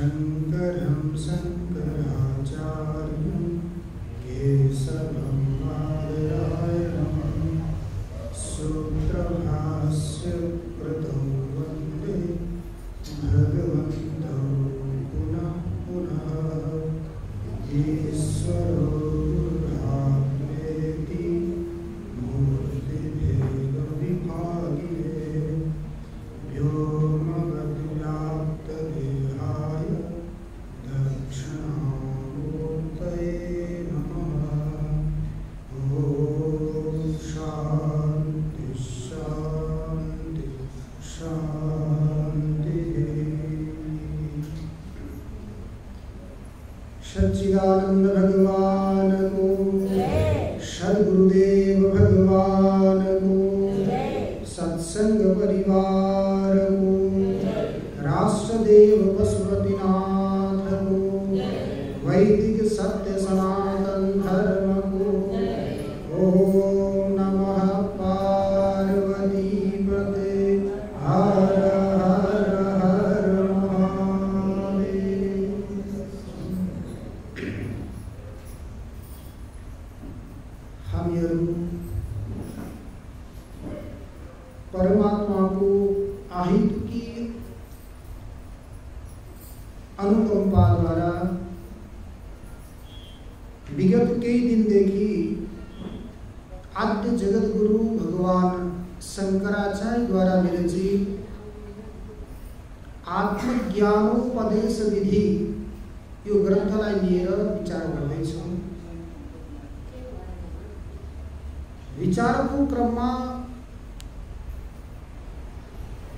शङ्करं शङ्कराचार्यं केशवं बादरायणं सूत्रभाष्यकृतौ वन्दे भगवन्तौ पुनः पुनः ईश्वरो गुरुरात्मेति मूर्तिभेदविभागिने व्योमवद्व्याप्तदेहाय दक्षिणामूर्तये नमः। ॐ शान्ति शान्ति शान्तिः। सच्चिदानंद भगवान को, सद्गुरुदेव भगवान को, सत्संग परिवार को, राष्ट्रदेव पशुपतिनाथ को, वैदिक सत्य सनातन धर्म को। ओम नमः पार्वती पते हर हर हर महादेव। हामीहरू परमात्मा को आहितकी अनुकंपा द्वारा विगत कई दिनदेखि आद्य जगत गुरु भगवान शंकराचार्य द्वारा विरचित आत्मज्ञानोपदेश विधि यो ग्रन्थलाई लिएर विचार गर्दैछौँ। विचारको क्रममा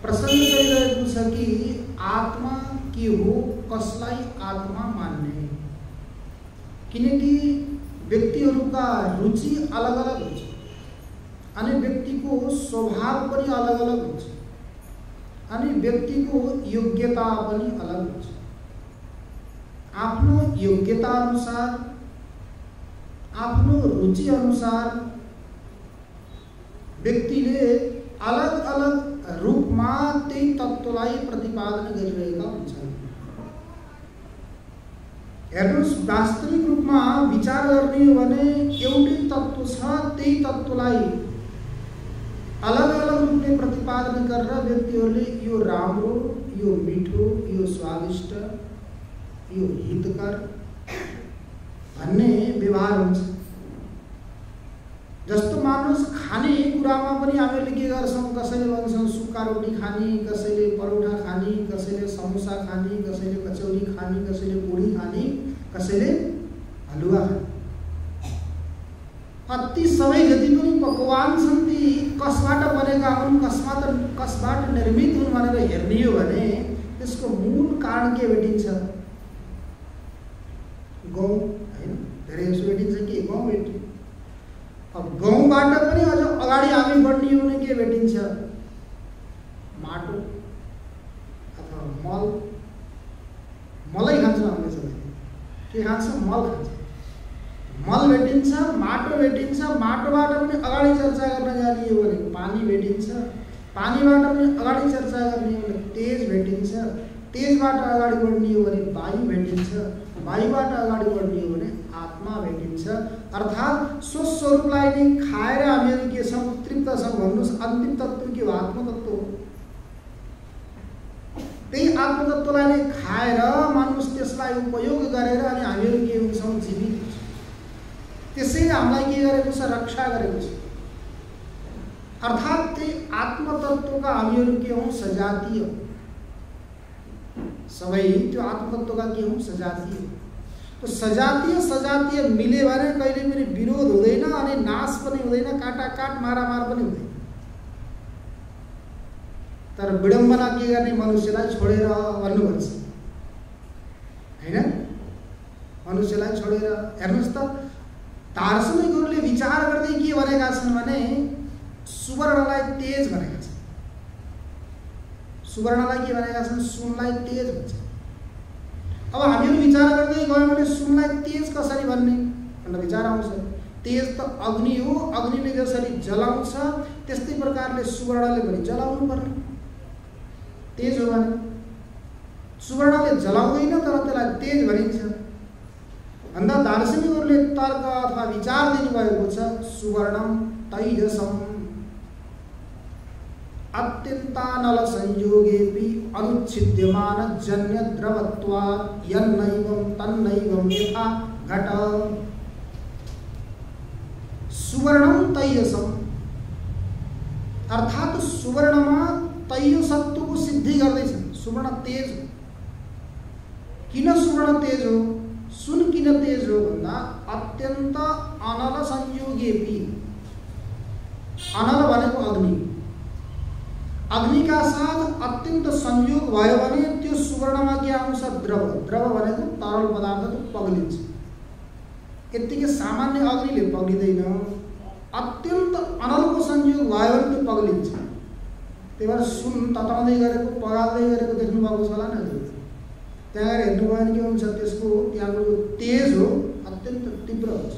प्रसंग गरिरहेको छ कि आत्मा के हो, कसलाई आत्मा मान्ने। किनकि व्यक्तिहरूका रुचि अलग अलग हुन्छ अनि व्यक्तिको स्वभाव पनि अलग अलग हुन्छ अनि व्यक्तिको योग्यता पनि अलग हुन्छ। आफ्नो योग्यता अनुसार, आफ्नो रुचि अनुसार व्यक्तिले अलग अलग रूपमा त्यही तत्त्वलाई प्रतिपादन गरिरहेका हुन्छन्। हेर्नुस्, वास्तविक रूपमा विचार गर्ने हो भने एउटै तत्त्व छ, त्यही तत्त्वलाई अलग अलग रूपले प्रतिपादन गरेर व्यक्तिहरूले यो राम्रो, यो मिठो, यो स्वादिष्ट, यो हितकर भन्ने व्यवहार हुन्छ। जस्तो मान्नुहोस्, खाने कुरामा पनि हामीहरूले के गर्छौँ, कसैले भन्छन् सुक्खा रोटी खाने, कसैले परोठा खाने, कसैले समोसा खाने, कसैले कचौरी खाने, कसैले पूरी खाने, कसैले हलुवा खाने। अति सबै जति पनि पकवान छन् ती कसबाट बनेका हुन्, कसबाट निर्मित हुन् भनेर हेर्ने हो भने त्यसको मूल कारण के भेटिन्छ? गहुँ, हैन? धेरै जसो भेटिन्छ कि गहुँ भेटिन्छ। अब गहुँबाट पनि अझ अगाडि हामी बढ्ने हो भने के भेटिन्छ? माटो अथवा मल। मलै खान्छ हामीले सबै। के खान्छ? मल खान्छ। मल भेटिन्छ, माटो भेटिन्छ। माटोबाट पनि अगाडि चर्चा गर्न जाने हो भने पानी भेटिन्छ। पानीबाट पनि अगाडि चर्चा गर्ने हो भने तेज भेटिन्छ। तेजबाट अगाडि बढ्ने हो भने वायु भेटिन्छ। वायुबाट अगाडि बढ्ने हो भने आत्मा भेटिन्छ। अर्थात् स्वस्वरूपलाई नै खाएर हामीहरू के छौँ? तृप्त छौँ। भन्नुहोस्, अन्तिम तत्त्व के हो? आत्मतत्त्व हो। त्यही आत्मतत्त्वलाई नै खाएर मान्नुहोस्, त्यसलाई उपयोग गरेर अनि हामीहरू के हुन्छौँ? जीवित हुन्छौँ। त्यसैले हामीलाई के गरेको छ? रक्षा गरेको छ। अर्थात् त्यही आत्मतत्त्वका हामीहरू के हौँ? सजातीय। सबै त्यो आत्मतत्त्वका के हौँ? सजातीय। तो सजातीय मिले भने कहिले पनि विरोध हुँदैन अनि नाश पनि हुँदैन, काटाकाट मारामार पनि हुँदैन। तर विडम्बना के गर्ने? मनुष्यलाई छोडेर भन्नुपर्छ, हैन? मनुष्यलाई छोडेर। हेर्नुहोस् त, दार्शनिक गुरुले विचार गर्दै के भनेका छन् भने सुवर्णलाई तेज भनेका छन्। सुवर्णलाई के भनेका छन्? सुनलाई तेज भन्छ। अब हामीहरू विचार गर्दै गयौँ भने सुनलाई तेज कसरी भन्ने भनेर विचार आउँछ। तेज त अग्नि हो, अग्निले जसरी जलाउँछ त्यस्तै प्रकारले सुवर्णले पनि जलाउनु पर्ने। तेज हो भने सुवर्णले जलाउँदैन तर त्यसलाई तेज भनिन्छ। भन्दा दार्शनिकहरूले तर्क अथवा विचार दिनुभएको छ सुवर्णम तैजसम अत्यन्तानल संयोगेपि अनुच्छिद्यमान जन्य द्रवत्वात् यन्नैवं तन्नैवं यथा घट। सुवर्णम तैजसम अर्थात सुवर्णमा तैजसत्वको सिद्धि गर्दैछ। सुवर्ण तेज हो। किन सुवर्ण तेज हो? सुन किन तेज हो भन्दा अत्यन्त अनल संयोगेपि, अनल भनेको अग्नि, अग्निका साथ अत्यन्त संयोग भयो भने त्यो सुवर्णमा के आउँछ? द्रव। द्रव भनेको तरल पदार्थ पग्लिन्छ। यतिकै सामान्य अग्निले पग्लिँदैन, अत्यन्त अनलको संयोग भयो भने त्यो पग्लिन्छ। त्यही भएर सुन तताउँदै गरेको पगाल्दै गरेको देख्नु भएको छ होला नि। त्यहाँ गएर हेर्नुभयो भने के हुन्छ? त्यसको त्यहाँको तेज हो अत्यन्त तीव्र हुन्छ।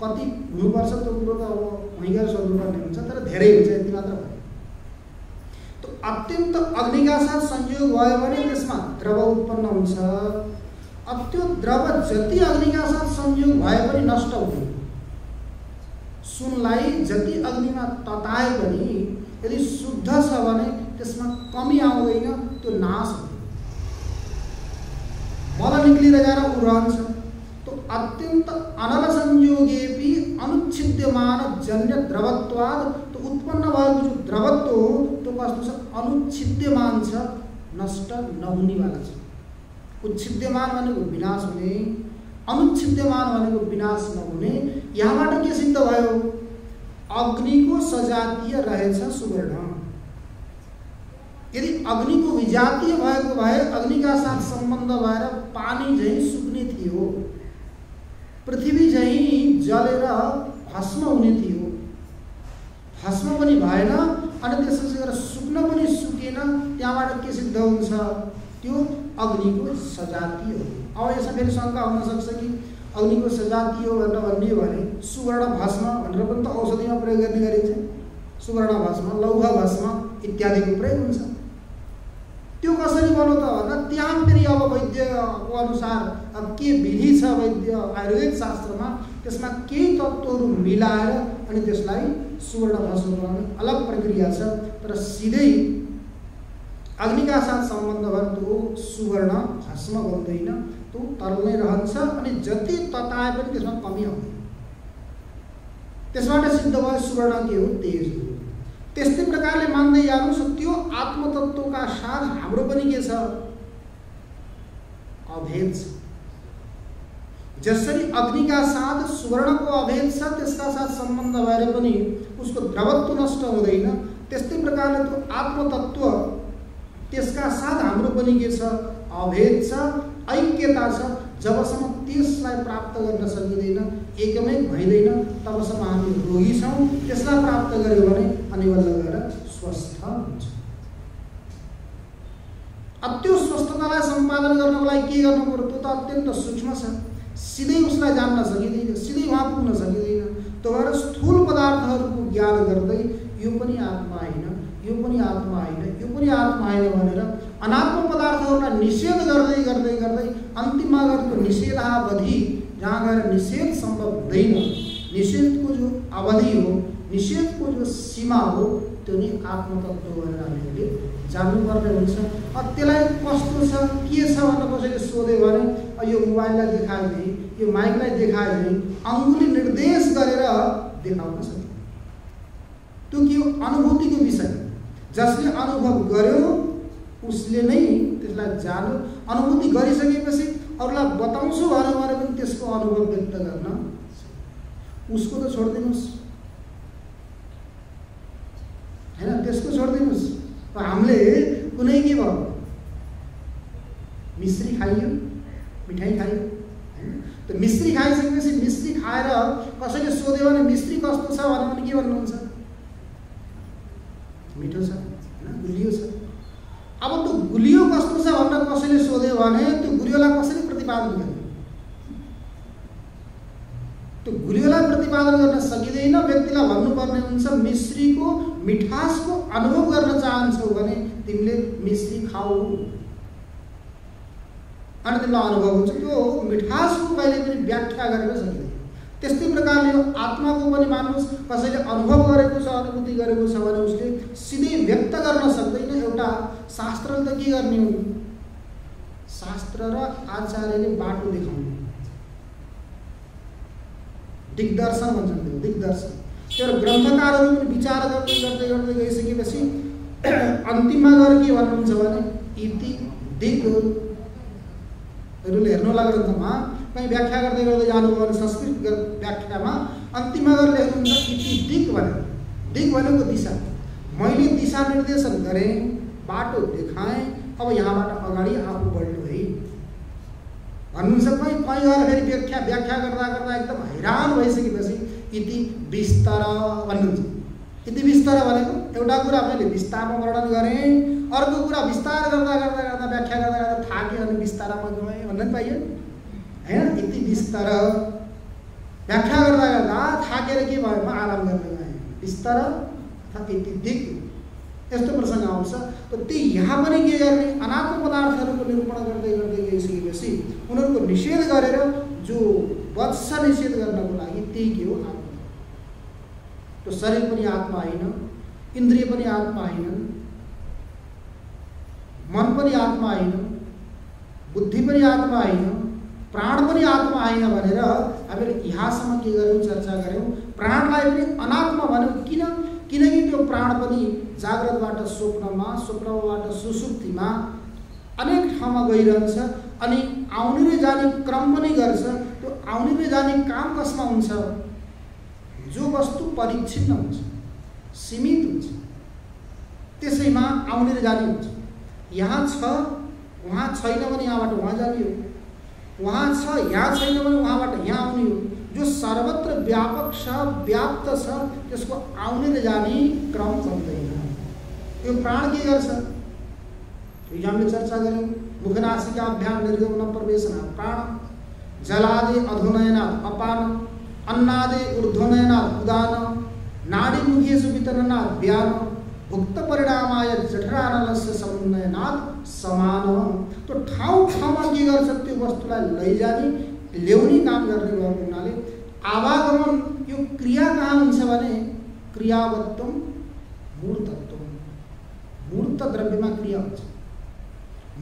कति हुनुपर्छ त्यो कुरो त अब वहीँ गएर सोध्नुपर्ने हुन्छ, तर धेरै हुन्छ, यति मात्र भयो। तो अत्यन्त अग्निका साथ संयोग भयो भने त्यसमा द्रव उत्पन्न हुन्छ। अब त्यो द्रव जति अग्निका साथ संयोग भए पनि नष्ट हुँदैन। सुनलाई जति अग्निमा तताए पनि यदि शुद्ध छ भने त्यसमा कमी आउँदैन, त्यो नाश हुँदैन, बल निक्लिएर गएर उ रहन्छ। तो अत्यन्त अनल संयोगेपि अनुच्छिद्यमान जन्य द्रवत्वाद, तो उत्पन्न भएको जो द्रवत्व हो त्यो कस्तो छ? अनुच्छिद्यमान छ, नष्ट नहुनेवाला छ। उच्छिद्यमान भनेको विनाश हुने, अनुच्छिद्यमान भनेको विनाश नहुने। यहाँबाट के सिद्ध भयो? अग्निको सजातीय रहेछ सुवर्ण। यदि अग्निको विजातीय भएको भए अग्निका साथ सम्बन्ध भएर पानी झैं सुक्ने थियो, पृथ्वी झैं जलेर भस्म हुने थियो। भस्म पनि भएन अनि त्यसपछि गएर सुक्न पनि सुकेन। त्यहाँबाट के सिद्ध हुन्छ? त्यो अग्निको सजातीय हो। अब यसमा फेरि शङ्का हुन सक्छ कि अग्निको सजातीय हो भनेर भनियो भने सुवर्ण भस्म भनेर पनि त औषधिमा प्रयोग गर्ने गरिन्छ। सुवर्ण भस्म, लौह भस्म इत्यादिको प्रयोग हुन्छ। त्यो कसरी बन्यो त भन्दा त्यहाँ फेरि अब वैद्यको अनुसार अब के विधि छ वैद्य आयुर्वेद शास्त्रमा, त्यसमा केही तत्त्वहरू मिलाएर अनि त्यसलाई सुवर्ण भस्म बनाउने अलग प्रक्रिया छ। तर सिधै अग्निका साथ सम्बन्ध भएर त्यो सुवर्ण भस्म बन्दैन, त्यो तरल नै रहन्छ अनि जति तताए पनि त्यसमा कमी आउँदैन। त्यसबाट सिद्ध भयो सुवर्ण के हो? तेज हो। त्यस्तै प्रकारले मान्दै जानुहोस् त्यो आत्मतत्त्वका साथ हाम्रो पनि के छ? अभेद छ। जसरी अग्निका साथ सुवर्णको अभेद छ, त्यसका साथ सम्बन्ध भएर पनि उसको द्रवत्व नष्ट हुँदैन, त्यस्तै प्रकारले त्यो आत्मतत्त्व त्यसका साथ हाम्रो पनि के छ? अभेद छ, ऐक्यता छ। जबसम्म त्यसलाई प्राप्त गर्न सकिँदैन, एकमै भइँदैन, तबसम्म हामी रोगी छौँ। त्यसलाई प्राप्त गर्यो भने अनि बल्ल गएर स्वस्थ हुन्छ। अब त्यो स्वस्थतालाई सम्पादन गर्नको लागि के गर्नु पर्यो? त्यो त अत्यन्त सूक्ष्म छ, सिधै उसलाई जान्न सकिँदैन, सिधै उहाँ पुग्न सकिँदैन। त्यो भएर स्थूल पदार्थहरूको ज्ञान गर्दै यो पनि आत्मा होइन, यो पनि आत्मा होइन, यो पनि आत्मा होइन भनेर अनात्म पदार्थहरूलाई निषेध गर्दै गर्दै गर्दै अन्तिममा गएर त्यो निषेधावधि जहाँ गएर निषेध सम्भव हुँदैन, निषेधको जो अवधि हो, निषेधको जो सीमा हो, त्यो नै आत्मतत्त्व भनेर हामीले जान्नुपर्ने हुन्छ। अब त्यसलाई कस्तो छ, के छ भनेर कसैले सोध्यो भने यो मोबाइललाई देखायो भने, यो माइकलाई देखायो भने अङ्गुली निर्देश गरेर देखाउन सक्छ। त्यो के हो? अनुभूतिको विषय। जसले अनुभव गर्यो उसले नै त्यसलाई जान्यो। अनुभूति गरिसकेपछि अरूलाई बताउँछु भन्यो भने पनि त्यसको अनुभव व्यक्त गर्न उसको त छोडिदिनुहोस् हैन, त्यसको छोडिदिनुहोस्। हामीले कुनै के भयो, मिश्री खाइयो, मिठाई खाइयो हैन, त मिश्री खाइसकेपछि मिश्री खाएर कसैले सोध्यो भने मिश्री कस्तो छ भन्यो भने के भन्नुहुन्छ? मिठो छ हैन, गुलियो छ। अब त्यो गुलियो कस्तो छ भनेर कसैले सोध्यो भने त्यो गुलियोलाई कसरी प्रतिपादन गर्ने? त्यो गुलियोलाई प्रतिपादन गर्न सकिँदैन। व्यक्तिलाई भन्नुपर्ने हुन्छ मिश्रीको मिठासको अनुभव गर्न चाहन्छौ भने तिमीले मिश्री खाऊ। अनि तिमीलाई अनुभव हुन्छ। त्यो मिठासको कहिले पनि व्याख्या गरेर सकिँदैन। त्यस्तै प्रकारले यो आत्माको पनि मान्नुहोस्, कसैले अनुभव गरेको छ, अनुभूति गरेको छ भने उसले सिधै व्यक्त गर्न सक्दैन। एउटा शास्त्रले त के गर्ने हो, शास्त्र र आचार्यले बाटो देखाउनु, दिग्दर्शन भन्छन् त्यो, दिग्दर्शन। त्यो ग्रन्थकारहरू पनि विचार गर्दै गर्दै गइसकेपछि अन्तिममा गएर के भन्नुहुन्छ भने इति दिग्हरूले हेर्नु होला ग्रन्थमा, कहीँ व्याख्या गर्दै गर्दै जानुभयो भने संस्कृत व्याख्यामा अन्तिममा गएर लेख्नुहुन्छ इति दिग भनेर। दिग भनेको दिशा। मैले दिशा निर्देशन गरेँ, बाटो देखाएँ, अब यहाँबाट अगाडि आफू बढ्नु है भन्नुहुन्छ। कहीँ गएर फेरि व्याख्या गर्दा गर्दा एकदम हैरान भइसकेपछि इति विस्तार भन्नुहुन्छ। इति विस्तार भनेको एउटा कुरा मैले विस्तारमा वर्णन गरेँ, अर्को कुरा विस्तार गर्दा गर्दा गर्दा व्याख्या गर्दा गर्दा थाकेँ अनि विस्तारमा गएँ भन्न पाइयो होइन। इति विस्तार व्याख्या गर्दा गर्दा थाकेर के भयो, म आराम गर्न गएँ, विस्तार अथवा इति दिग यस्तो प्रसङ्ग आउँछ। त्यही यहाँ पनि के गर्ने, अनात्म पदार्थहरूको निरूपण गर्दै गर्दै गइसकेपछि उनीहरूको निषेध गरेर जो वत्स निषेध गर्नको लागि त्यही के हो, आत्मा। त्यो शरीर पनि आत्मा होइन, इन्द्रिय पनि आत्मा होइन, मन पनि आत्मा होइन, बुद्धि पनि आत्मा होइन, प्राण पनि आत्मा होइन भनेर हामीले यहाँसम्म के गर्यौँ, चर्चा गऱ्यौँ। प्राणलाई पनि अनात्मा भन्यौँ। किनकि त्यो प्राण पनि जाग्रतबाट स्वप्नमा, स्वप्नबाट सुसुप्तिमा अनेक ठाउँमा गइरहन्छ अनि आउने र जाने क्रम पनि गर्छ। त्यो आउने र जाने काम कसमा हुन्छ, जो वस्तु परिच्छिन्न हुन्छ, सीमित हुन्छ, त्यसैमा आउने र जाने हुन्छ। यहाँ छ, वहाँ छैन भने यहाँबाट वहाँ जाने हो, वहाँ छ, यहाँ छैन भने वहाँबाट यहाँ आउने हो। जो सर्वत्र व्यापक छ, व्याप्त छ, त्यसको आउने र जाने क्रम बन्दैन। यो प्राण के गर्छ, यो हामीले चर्चा गऱ्यौँ। मुखनासिकाभ्याम निर्गमन प्रवेशना प्राण, जलादे अधोनयनात् अपान, अन्नादे ऊर्ध्वनयनात् उदान, नाडीमुखेषु वितरणात् व्यान, भुक्त परिणामाय जठरानलस्य समुन्नयनात् समान। तो ठाउँ ठाउँमा के गर्छ, त्यो वस्तुलाई लैजाने ल्याउने काम गर्ने भएको हुनाले आवागमन यो क्रिया कहाँ हुन्छ भने क्रियावत्वम मूर्तत्वम, मूर्त द्रव्यमा क्रिया हुन्छ।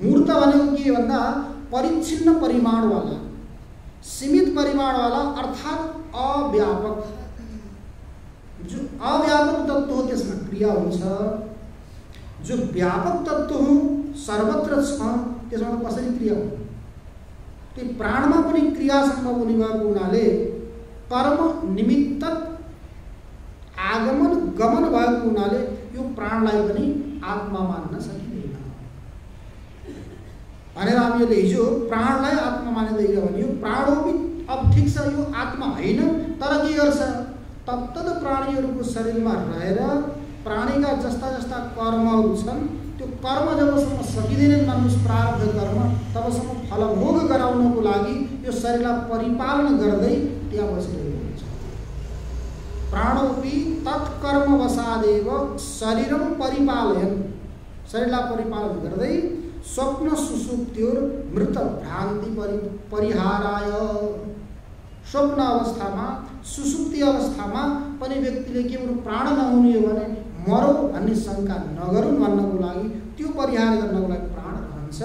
मूर्त भनेको के भन्दा परिच्छिन्न परिमाणवाला, सीमित परिमाणवाला अर्थात् अव्यापक। जो अव्यापक तत्व हो त्यसमा क्रिया हुन्छ, जो व्यापक तत्व हो सर्वत्र छ त्यसमा कसरी क्रिया हुन्छ। त्यो प्राणमा पनि क्रिया सम्भव हुने भएको हुनाले कर्म निमित्त आगमन गमन भएको हुनाले यो प्राणलाई पनि आत्मा मान्न सकिँदैन भनेर हामीले हिजो प्राणलाई आत्मा मानिँदैन भने यो प्राण हो पनि अब ठिक छ, यो आत्मा होइन, तर के गर्छ, तत्तद प्राणीहरूको शरीरमा रहेर प्राणीका जस्ता जस्ता कर्महरू छन् त्यो कर्म जबसम्म सकिँदैनन् मान्नुहोस् प्रारब्ध कर्म, तबसम्म फलभोग गराउनको लागि यो शरीरलाई परिपालन गर्दै त्यहाँ बसिरहेको हुन्छ। प्राणोपि तत्कर्म वसादेव शरीरम परिपालयन्, शरीरलाई परिपालन गर्दै स्वप्न सुसुप्त्योर मृत भ्रान्ति परिहाराय, स्वप्न अवस्थामा सुसुप्ति अवस्थामा पनि व्यक्तिले के भन्नु प्राण नहुने हो भने मरौ भन्ने शङ्का नगरून् भन्नको लागि, त्यो परिहार गर्नको लागि प्राण रहन्छ।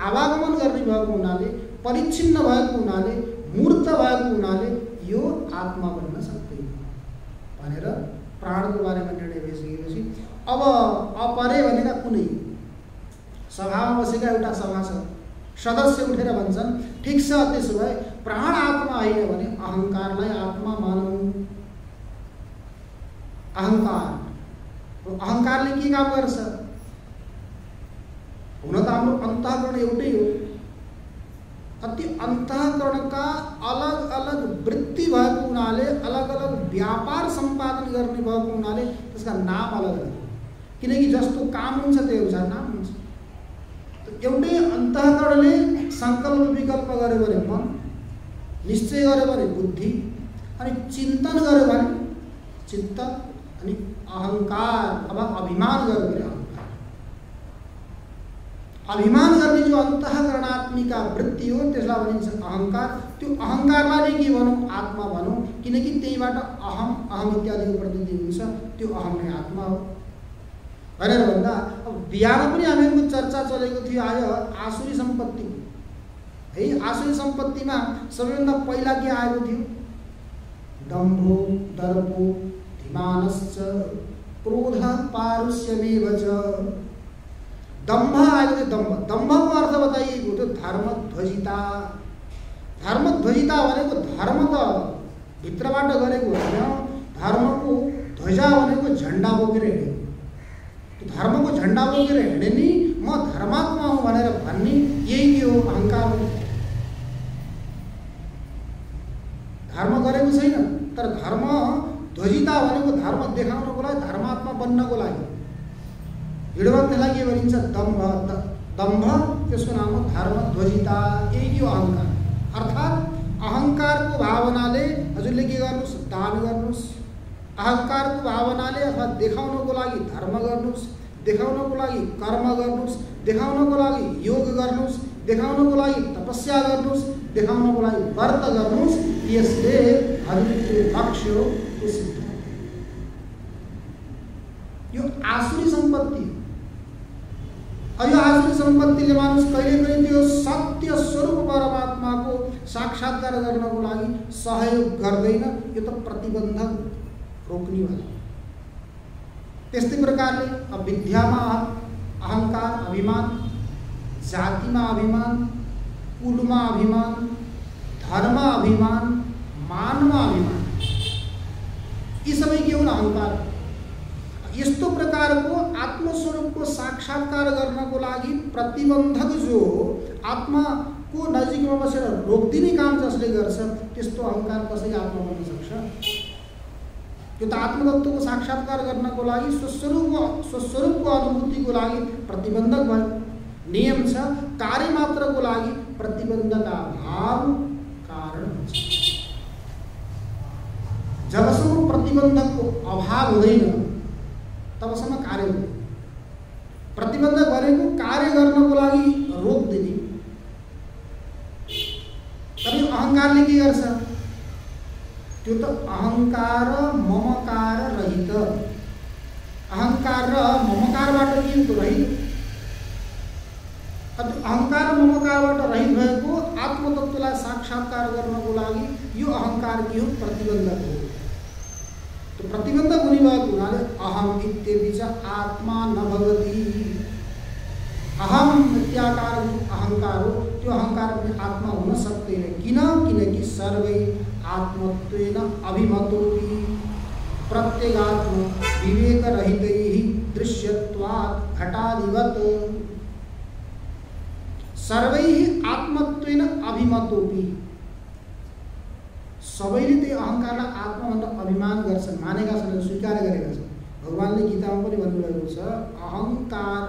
आवागमन गर्ने भएको हुनाले, परिच्छिन्न भएको हुनाले, मूर्त भएको हुनाले यो आत्मा बन्न सक्दैन भनेर प्राणको बारेमा निर्णय भइसकेपछि अब अपरे भनेका कुनै सभामा बसेका एउटा सभा छ, सदस्य उठेर भन्छन् ठिक छ, त्यसो भए प्राण आत्मा होइन भने अहङ्कारलाई आत्मा मानौँ। अहङ्कारले के काम गर्छ, हुन त हाम्रो अन्तःकरण एउटै हो, अति अन्तःकरणका अलग अलग वृत्ति भएको हुनाले, अलग अलग व्यापार सम्पादन गर्ने भएको हुनाले त्यसका नाम अलग अलग, किनकि जस्तो काम हुन्छ त्यही अनुसार नाम हुन्छ। एउटै अन्तःकरणले सङ्कल्प विकल्प गर्यो भने मन, निश्चय गर्यो भने बुद्धि, अनि चिन्तन गर्यो भने चित्त, अनि अहङ्कार अथवा अभिमान गर्यो भने अहङ्कार। अभिमान गर्ने जो अन्तःकरणात्मिका वृत्ति हो त्यसलाई भनिन्छ अहङ्कार। त्यो अहङ्कारलाई नै के भनौँ, आत्मा भनौँ, किनकि त्यहीबाट अहम इत्यादिको प्रतीति हुन्छ। त्यो अहम नै आत्मा हो भनेर भन्दा अब बिहान पनि हामीहरूको चर्चा चलेको थियो आज आसुरी सम्पत्ति है। आसुरी सम्पत्तिमा सबैभन्दा पहिला के आएको थियो, दम्भो दर्पो धिमानश्च क्रोध पारुष्यमेव च। दम्भ आएको थियो। दम्भको अर्थ बताइएको थियो धर्मध्वजिता। धर्मध्वजिता भनेको धर्म त भित्रबाट गरेको होइन, धर्मको ध्वजा भनेको झन्डा बोकेर हिँडेको। धर्मको झन्डा बोकेर हिँड्ने नि म धर्मात्मा हुँ भनेर भन्ने यही के हो, अहङ्कार हो। धर्म गरेको छैन, तर धर्म ध्वजिता भनेको धर्म देखाउनको लागि, धर्मात्मा बन्नको लागि हिँड्यो त्यसलाई के भनिन्छ, दम्भ। दम्भ त्यसको नाम हो धर्मध्वजिता। यही हो अहङ्कार। अर्थात् अहङ्कारको भावनाले हजुरले के गर्नुहोस्, दान गर्नुहोस्। अहङ्कारको भावनाले अथवा देखाउनको लागि धर्म गर्नुहोस्, देखाउनको लागि कर्म गर्नुहोस्, देखाउनको लागि योग गर्नुहोस्, देखाउनको लागि तपस्या गर्नुहोस्, देखाउनको लागि व्रत गर्नुहोस्। यसले हजुरको लक्ष्य हो त्यो सिद्ध हुन्छ। यो आसुरी सम्पत्ति। यो आसुरी सम्पत्तिले मानिस कहिले पनि त्यो सत्य स्वरूप परमात्माको साक्षात्कार गर्नको लागि सहयोग गर्दैन। यो त प्रतिबन्धक, रोक्नेवाला। त्यस्तै प्रकारले अब विद्यामा अहङ्कार अभिमान, जातिमा अभिमान, कुलमा अभिमान, धर्ममा अभिमान, मानमा अभिमान, यी सबै के हुन्, अहङ्कार। यस्तो प्रकारको आत्मस्वरूपको साक्षात्कार गर्नको लागि प्रतिबन्धक जो आत्माको नजिकमा बसेर रोकिदिने काम जसले गर्छ, त्यस्तो अहङ्कार कसैले आत्मा बन्न सक्छ? यो त आत्मतत्त्वको साक्षात्कार गर्नको लागि, स्वस्वरूपको अनुभूतिको लागि प्रतिबन्धक भयो। नियम छ, कार्य मात्रको लागि प्रतिबन्धक अभाव कारण हुन्छ। जबसम्म प्रतिबन्धकको अभाव हुँदैन तबसम्म कार्य हुँदैन। प्रतिबन्धक भनेको कार्य गर्नको लागि रोक दिने। तर अहङ्कारले के गर्छ, त्यो त अहङ्कार ममकार रहित, अहङ्कार र ममकारबाट के रहित, अहङ्कार ममकारबाट रहित भएको आत्मतत्त्वलाई साक्षात्कार गर्नको लागि यो अहङ्कार के हो, प्रतिबन्धक हो। तो प्रतिबन्धक हुने भएको हुनाले अहम इत्यपि च आत्मा न भवति। अहम इत्याकार अहङ्कार हो, त्यो अहङ्कार पनि आत्मा हुन सक्दैन। किनकि सर्वै आत्मत्वेन अभिमतोऽपि प्रत्यगात्म विवेकरहितैः दृश्यत्वात् घटादिवत्। सर्वैः आत्मत्वेन अभिमतोऽपि, सबैले त्यो अहङ्कारलाई आत्मा भनेर अभिमान गर्छन्, मानेका छन्, स्वीकार गरेका छन्। भगवानले गीतामा पनि भन्नुभएको छ, अहङ्कार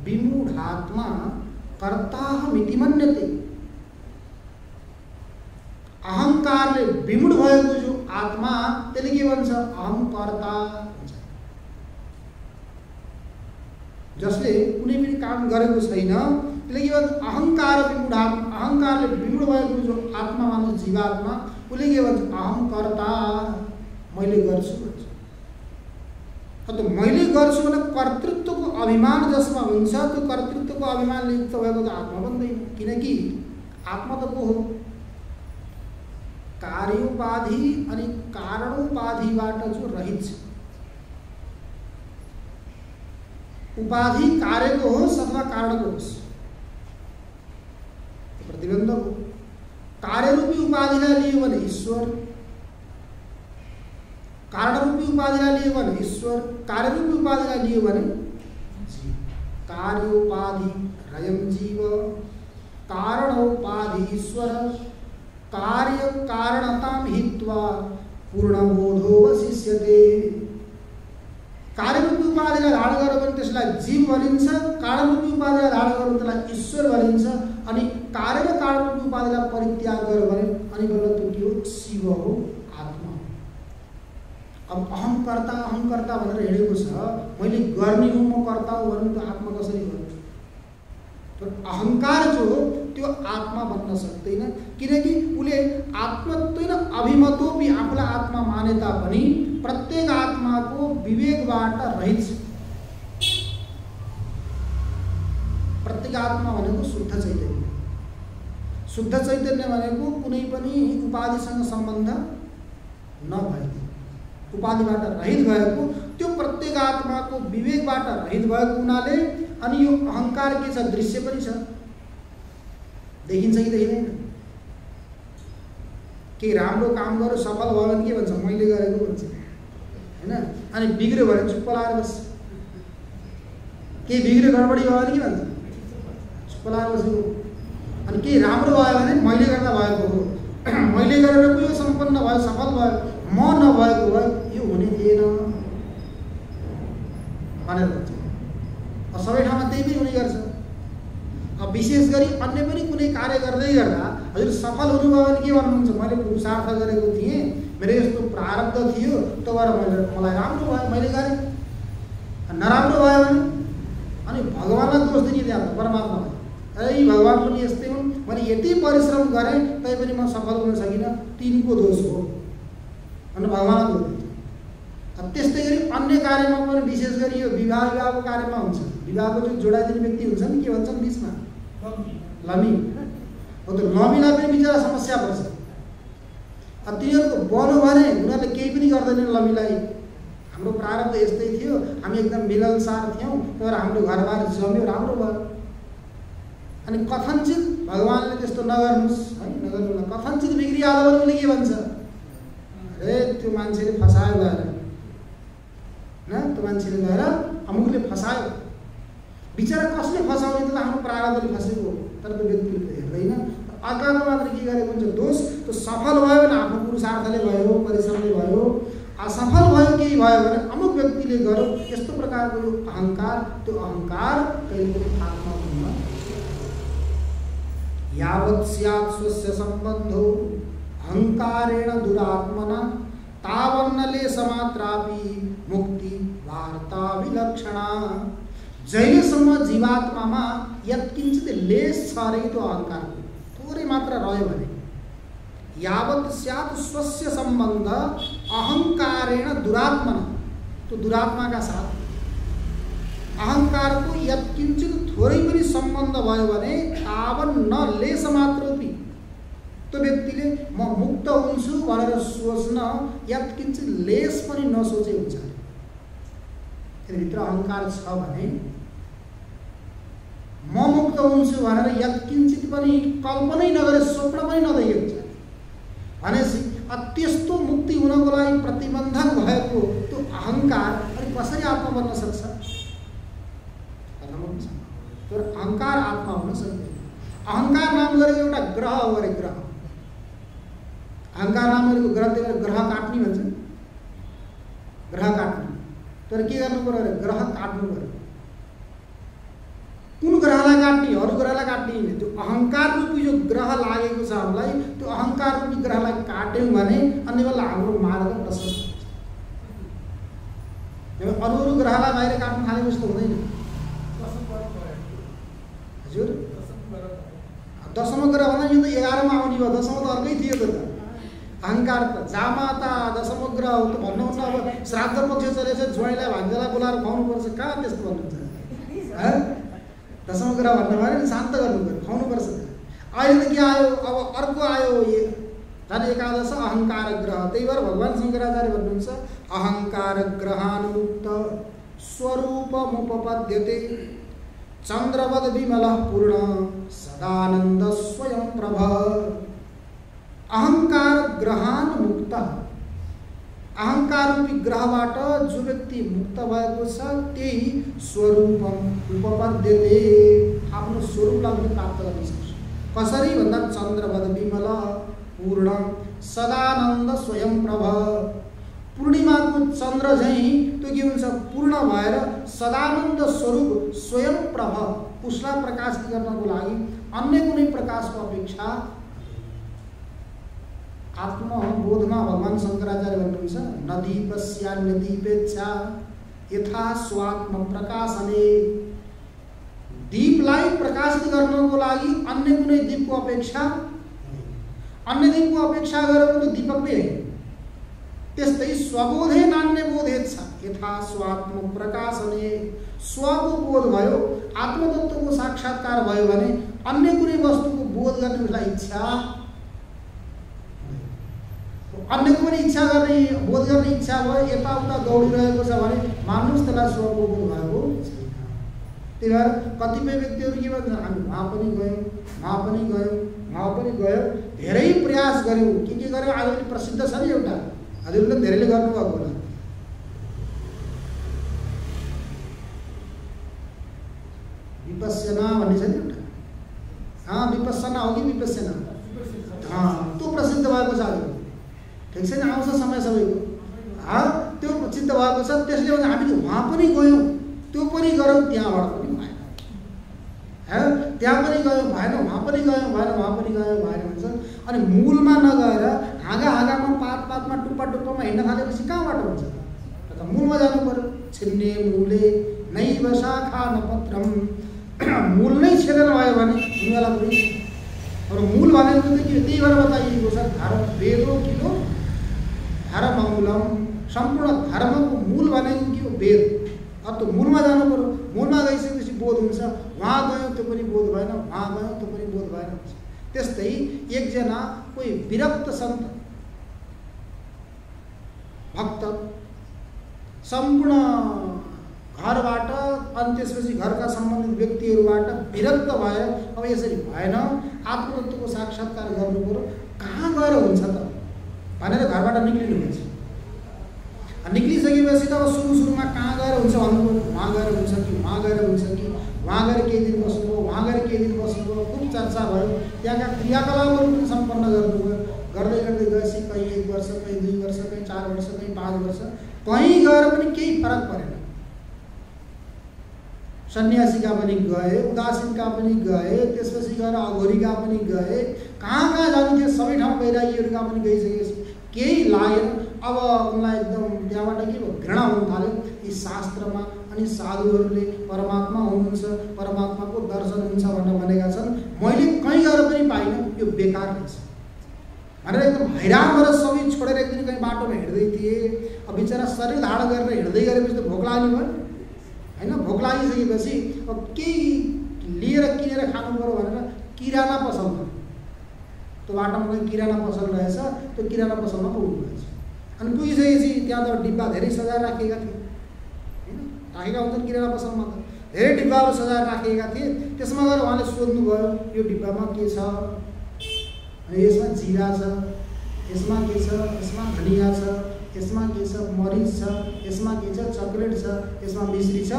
विमूढात्मा कर्ताहमिति मन्यते। अहङ्कारले विमूढ भएको जो आत्मा त्यसले के भन्छ, अहम कर्ता भन्छ। जसले कुनै पनि काम गरेको छैन त्यसले के भन्छ, अहङ्कार विमूढात्मा। अहङ्कारले विमूढ भएको जो आत्मा मानिस जीवात्मा, उसले के भन्छ, अहम कर्ता, मैले गर्छु भन्छ। तो मैले गर्छु भने कर्तृत्वको अभिमान जसमा हुन्छ, त्यो कर्तृत्वको अभिमानले युक्त भएको त आत्मा बन्दैन। किनकि आत्मा त को हो, कार्योपाधि अनि कारणोपाधिबाट जो रहित छ। उपाधि कार्यको होस् अथवा कारणको होस्, प्रतिबन्धक हो। कार्यरूपी उपाधिलाई लियो भने ईश्वर, कारणरूपी उपाधिलाई लियो भने ईश्वर, कार्यरूपी उपाधिलाई लियो भने जीव। कार्योपाधि रयम जीव, कारणोपाधि ईश्वर, कार्य कारणतां हित्वा पूर्णबोधो वशिष्यते। कार्यरूपी उपाधिलाई धारण गर्यो भने त्यसलाई जीव भनिन्छ, कारणरूपी उपाधिलाई धारण गर्यो भने त्यसलाई ईश्वर भनिन्छ, अनि कार्य र कारणरूपी उपाधिलाई परित्याग गर्यो भने अनि बल्ल त्यो के हो, शिव हो, आत्मा हो। अब अहम कर्ता भनेर हिँडेको छ, मैले गर्ने हुँ, म कर्ता हुँ भने त आत्मा कसरी गर्नु? तर अहंकार जो हो त्यो आत्मा बन्न सक्दैन, किनकि उले आत्मत्वेन अभिमतोपि आफूलाई आत्मा माने तापनि प्रत्येक आत्माको विवेकबाट रहित छ। प्रत्येक आत्मा भनेको शुद्ध चैतन्य। शुद्ध चैतन्य भनेको कुनै पनि उपाधिसँग सम्बन्ध नभएको, उपाधिबाट रहित भएको, त्यो प्रत्येक आत्माको विवेकबाट रहित भएको हुनाले अनि यो अहंकार के छ, दृश्य पनि छ, देखिन्छ कि देखिँदैन। केही राम्रो काम गर्यो सफल भयो भने के भन्छ, मैले गरेको भन्छ हैन। अनि बिग्रियो भने चुप्प लाएर बस्छ। केही बिग्रियो गडबडी भयो भने के भन्छ, चुप्प लाएर बस्यो। अनि केही राम्रो भयो भने मैले गर्दा भएको हो, मैले गरेर पो यो सम्पन्न भयो, सफल भयो, म नभएको भए यो हुने थिएन भनेर भन्छ। सबै ठाउँमा त्यही पनि हुने गर्छ। विशेष गरी अन्य पनि कुनै कार्य गर्दै गर्दा हजुर सफल हुनुभयो भने के भन्नुहुन्छ, मैले पुरुषार्थ गरेको थिएँ, मेरो यस्तो प्रारब्ध थियो, त्यो भएर मलाई राम्रो भयो, मैले गरेँ। नराम्रो भयो भने अनि भगवानलाई दोष दिने त्यहाँ परमात्मालाई, ए भगवान पनि यस्तै हुन्, मैले यति परिश्रम गरेँ तैपनि म सफल हुन सकिनँ, तिनको दोष हो भनेर भगवानलाई दोष दिन्छ। त्यस्तै गरी अन्य कार्यमा पनि विशेष गरी यो विवाहको कार्यमा हुन्छ। विवाहको जो जोडाइदिने व्यक्ति हुन्छ नि, के भन्छन् बिचमा लमी, हो त्यो लमीलाई पनि बिचरा समस्या पर्छ। तिनीहरूको बनो भने उनीहरूले केही पनि गर्दैनन् लमीलाई, हाम्रो प्रारब्ध यस्तै थियो, हामी एकदम मिलनसार थियौँ, तर हाम्रो घरबार जम्यो, राम्रो भयो। अनि कथनचित भगवानले त्यस्तो नगर्नुहोस् है, नगर्नु, कथनचित बिग्रिहाल्यो भने उसले के भन्छ, अरे त्यो मान्छेले फसायो गएर न, त्यो मान्छेले गएर अमुकले फसायो। बिचरा कसले फसाउने त हाम्रो प्रारब्धले फसेको, तर त्यो व्यक्तिले हेर्दैन। अर्काको मात्र के गरेको हुन्छ दोष। त्यो सफल भयो भने आफ्नो पुरुषार्थले भयो, परिश्रमले भयो, असफल भयो केही भयो भने अमुक व्यक्तिले गर्यो, यस्तो प्रकारको यो अहंकार, त्यो अहंकार कहिले पनि आत्मा हुन्न। यावत् स्यात् स्वस्य सम्बन्धो अहंकारेण दुरात्मना तावन्नले समात्रापि मुक्ति वार्ता विलक्षणा। जहिलेसम्म जीवात्मामा यत्किंचित लेस छ अरे त्यो अहंकारको थोरै मात्र रह्यो भने, यावत् स्यात् स्वस्य सम्बन्ध अहंकारेण दुरात्मना, त्यो दुरात्माका साथ अहंकारको यत्किंचित थोरै पनि सम्बन्ध भयो भने तावन्न लेस मात्रोपि, त्यो व्यक्तिले म मुक्त हुन्छु भनेर सोच्न यत्किंचित लेस पनि नसोचे हुन्छ। भित्र अहंकार छ भने म मुक्त हुन्छु भनेर यत्किंचित पनि कल्पनै नगरे, स्वप्न पनि नदेखे हुन्छ भनेपछि त्यस्तो मुक्ति हुनको लागि प्रतिबन्धक भएको त्यो अहंकार अनि कसरी आत्मा बन्न सक्छ? तर अहंकार आत्मा हुन सक्दैन। अहंकार नाम गरेको एउटा ग्रह हो अरे, ग्रह। अहंकार नाम गरेको ग्रह, त्यही भएर ग्रह काट्ने भन्छ, ग्रह काट्ने। तर के गर्नु पर्यो अरे, ग्रह काट्नु पर्यो। कुन ग्रहलाई काट्ने? अरू ग्रहलाई काट्ने होइन, त्यो अहंकार रूपी जो ग्रह लागेको छ हामीलाई, त्यो अहंकार रूपी ग्रहलाई काट्यौँ भने अनि बेला हाम्रो मार्ग प्रशस्त हुन्छ। अरू ग्रहलाई बाहिर काट्नु थालेको जस्तो हुँदैन हजुर। दशम ग्रह भन्दा यो त 11 मा आउने भयो, दशम त अर्कै थियो त। अहंकार त जामाता दशम ग्रह हो त भन्नुहुन्न। अब श्राद्ध पक्ष चलेछ, ज्वाइँलाई भान्जालाई बोलाएर खुवाउनु पर्छ, कहाँ त्यस्तो भन्नुहुन्छ? दशम ग्रह भन्नु भयो शान्त गर्नु पर्यो, खुवाउनु पर्छ। अहिले त के आयो, अब अर्को आयो झन् एकादश अहंकार ग्रह। त्यही भएर भगवान शंकराचार्य भन्नुहुन्छ, अहंकार ग्रहानुमुक्त स्वरूपमुपपद्यते चन्द्रवद विमल पूर्ण सदानंद स्वयं प्रभ। अहंकार ग्रहानुमुक्त, अहंकार रूपी ग्रहबाट जो व्यक्ति मुक्त भएको छ त्यही स्वरूपम उपपद्यते, आफ्नो स्वरूपलाई पनि प्राप्त गर्न सक्छ। कसरी भन्दा चन्द्रवद विमल पूर्ण सदानंद स्वयं प्रभ। पूर्णिमाको चन्द्र झैँ त्यो के हुन्छ, पूर्ण भएर सदानंद स्वरूप स्वयं प्रभ, उसलाई प्रकाशित गर्नको लागि अन्य कुनै प्रकाशको अपेक्षा आत्मबोधमा भगवान शंकराचार्य भन्नुहुन्छ, नदीपस्यान्यदीपेच्छा यथा स्वात्म प्रकाशने दीपलाई प्रकाशित गर्नको लागि अन्य कुनै दीपको अपेक्षा अन्य दीपको अपेक्षा गरेर त दीपक नै होइन। त्यस्तै स्वबोधे नान्य बोधेत छ यथा स्वात्म प्रकाशने स्वको बोध भयो, आत्मतत्वको साक्षात्कार भयो भने अन्य कुनै वस्तुको बोध गर्ने उसलाई इच्छा, अन्यको पनि इच्छा गर्ने बोध गर्ने इच्छा भयो, यताउता दौडिरहेको छ भने मान्नुहोस् त्यसलाई स्वको बोध भएको छैन। त्यही भएर कतिपय व्यक्तिहरू के भन्छ, हामी वहाँ पनि गयौँ, वहाँ पनि गयौँ, वहाँ पनि गयौँ, धेरै प्रयास गऱ्यौँ, के गऱ्यौँ, आजभोलि प्रसिद्ध छ नि एउटा, हजुरले धेरैले गर्नुभएको होला, विपस्यना भन्ने छ नि एउटा, विपस्यना हो कि विपस्यना, त्यो प्रसिद्ध भएको छ आज, ठिक छैन, आउँछ समय सबैको, त्यो प्रसिद्ध भएको छ। त्यसले गर्दा हामीले वहाँ पनि गयौँ, त्यो पनि गऱ्यौँ, त्यहाँबाट पनि भएन, त्यहाँ पनि गयौँ भएन, वहाँ पनि गयौँ भएन, वहाँ पनि गयौँ भएन भन्छ। अनि मूलमा नगएर हाँगामा पातमा टुप्पामा हिँड्न थालेपछि कहाँबाट हुन्छ त? मूलमा जानु पर्यो। छिन्ने मूले नैव शाखा न पत्रम, मूल नै छेदेन भयो भने हुनेवाला पनि छैन। और मूल भनेको चाहिँ के, त्यही भएर बताइएको छ धर्म वेदो किलो धर्ममूलम, सम्पूर्ण धर्मको मूल भनेको के हो, वेद। अब त मूलमा जानु पर्यो, मूलमा गइसकेपछि बोध हुन्छ, वहाँ गयौँ त्यो पनि बोध भएन, वहाँ गयौँ त्यो पनि बोध भएन। त्यस्तै एकजना कोही विरक्त सन्त भक्त सम्पूर्ण घरबाट अनि त्यसपछि घरका सम्बन्धित व्यक्तिहरूबाट विरक्त भए, अब यसरी भएन, आत्मतत्वको साक्षात्कार गर्नु पर्यो, कहाँ गएर हुन्छ त भनेर घरबाट निक्लिनुहुन्छ। निक्लिसकेपछि त अब सुरुमा कहाँ गएर हुन्छ भन्नु पर्यो, वहाँ गएर हुन्छ कि वहाँ गएर हुन्छ कि वहाँ गएर केही दिन बस्नुभयो, वहाँ गएर केही दिन बस्नुभयो, खुब चर्चा भयो, त्यहाँका क्रियाकलापहरू पनि सम्पन्न गर्नुभयो। गर्दै गर्दै गएपछि कहीँ 1 वर्ष, कहीँ 2 वर्ष, कहीँ 4 वर्ष, कहीँ 5 वर्ष, कहीँ गएर पनि केही फरक परेन। सन्यासीका पनि गए, उदासीनका पनि गए, त्यसपछि गएर अघोरीका पनि गए, कहाँ जानु थियो, सबै ठाउँ वैरागीहरूका पनि गइसकेपछि केही लागेन। अब उनलाई एकदम त्यहाँबाट के भयो, घृणा हुन थाल्यो यी शास्त्रमा, अनि साधुहरूले परमात्मा हुनुहुन्छ, परमात्माको दर्शन हुन्छ भनेर भनेका छन्, मैले कहीँ गएर पनि पाइनँ, यो बेकार रहेछ भनेर एकदम हैरान भएर सबै छोडेर एक दिन कहीँ बाटोमा हिँड्दै थिए। अब बिचरा शरीर धारण गरेर हिँड्दै गरेपछि त भोक लाग्ने भयो होइन, भोक लागिसकेपछि अब केही लिएर किनेर खानु पर्यो भनेर किराना पसलमा, त्यो बाटोमा कहीँ किराना पसल रहेछ, त्यो किराना पसलमा पुग्नुभएछ। अनि पुगिसकेपछि त्यहाँ त डिब्बा धेरै सजाएर राखेका थिए होइन, राखेका हुन्छन् किराना पसलमा त धेरै डिब्बाहरू सजाएर राखेका थिए। त्यसमा गएर उहाँले सोध्नुभयो यो डिब्बामा के छ, अनि यसमा जिरा छ, यसमा के छ, यसमा धनिया छ, यसमा के छ, मरिच छ, यसमा के छ, चकलेट छ, यसमा मिश्री छ,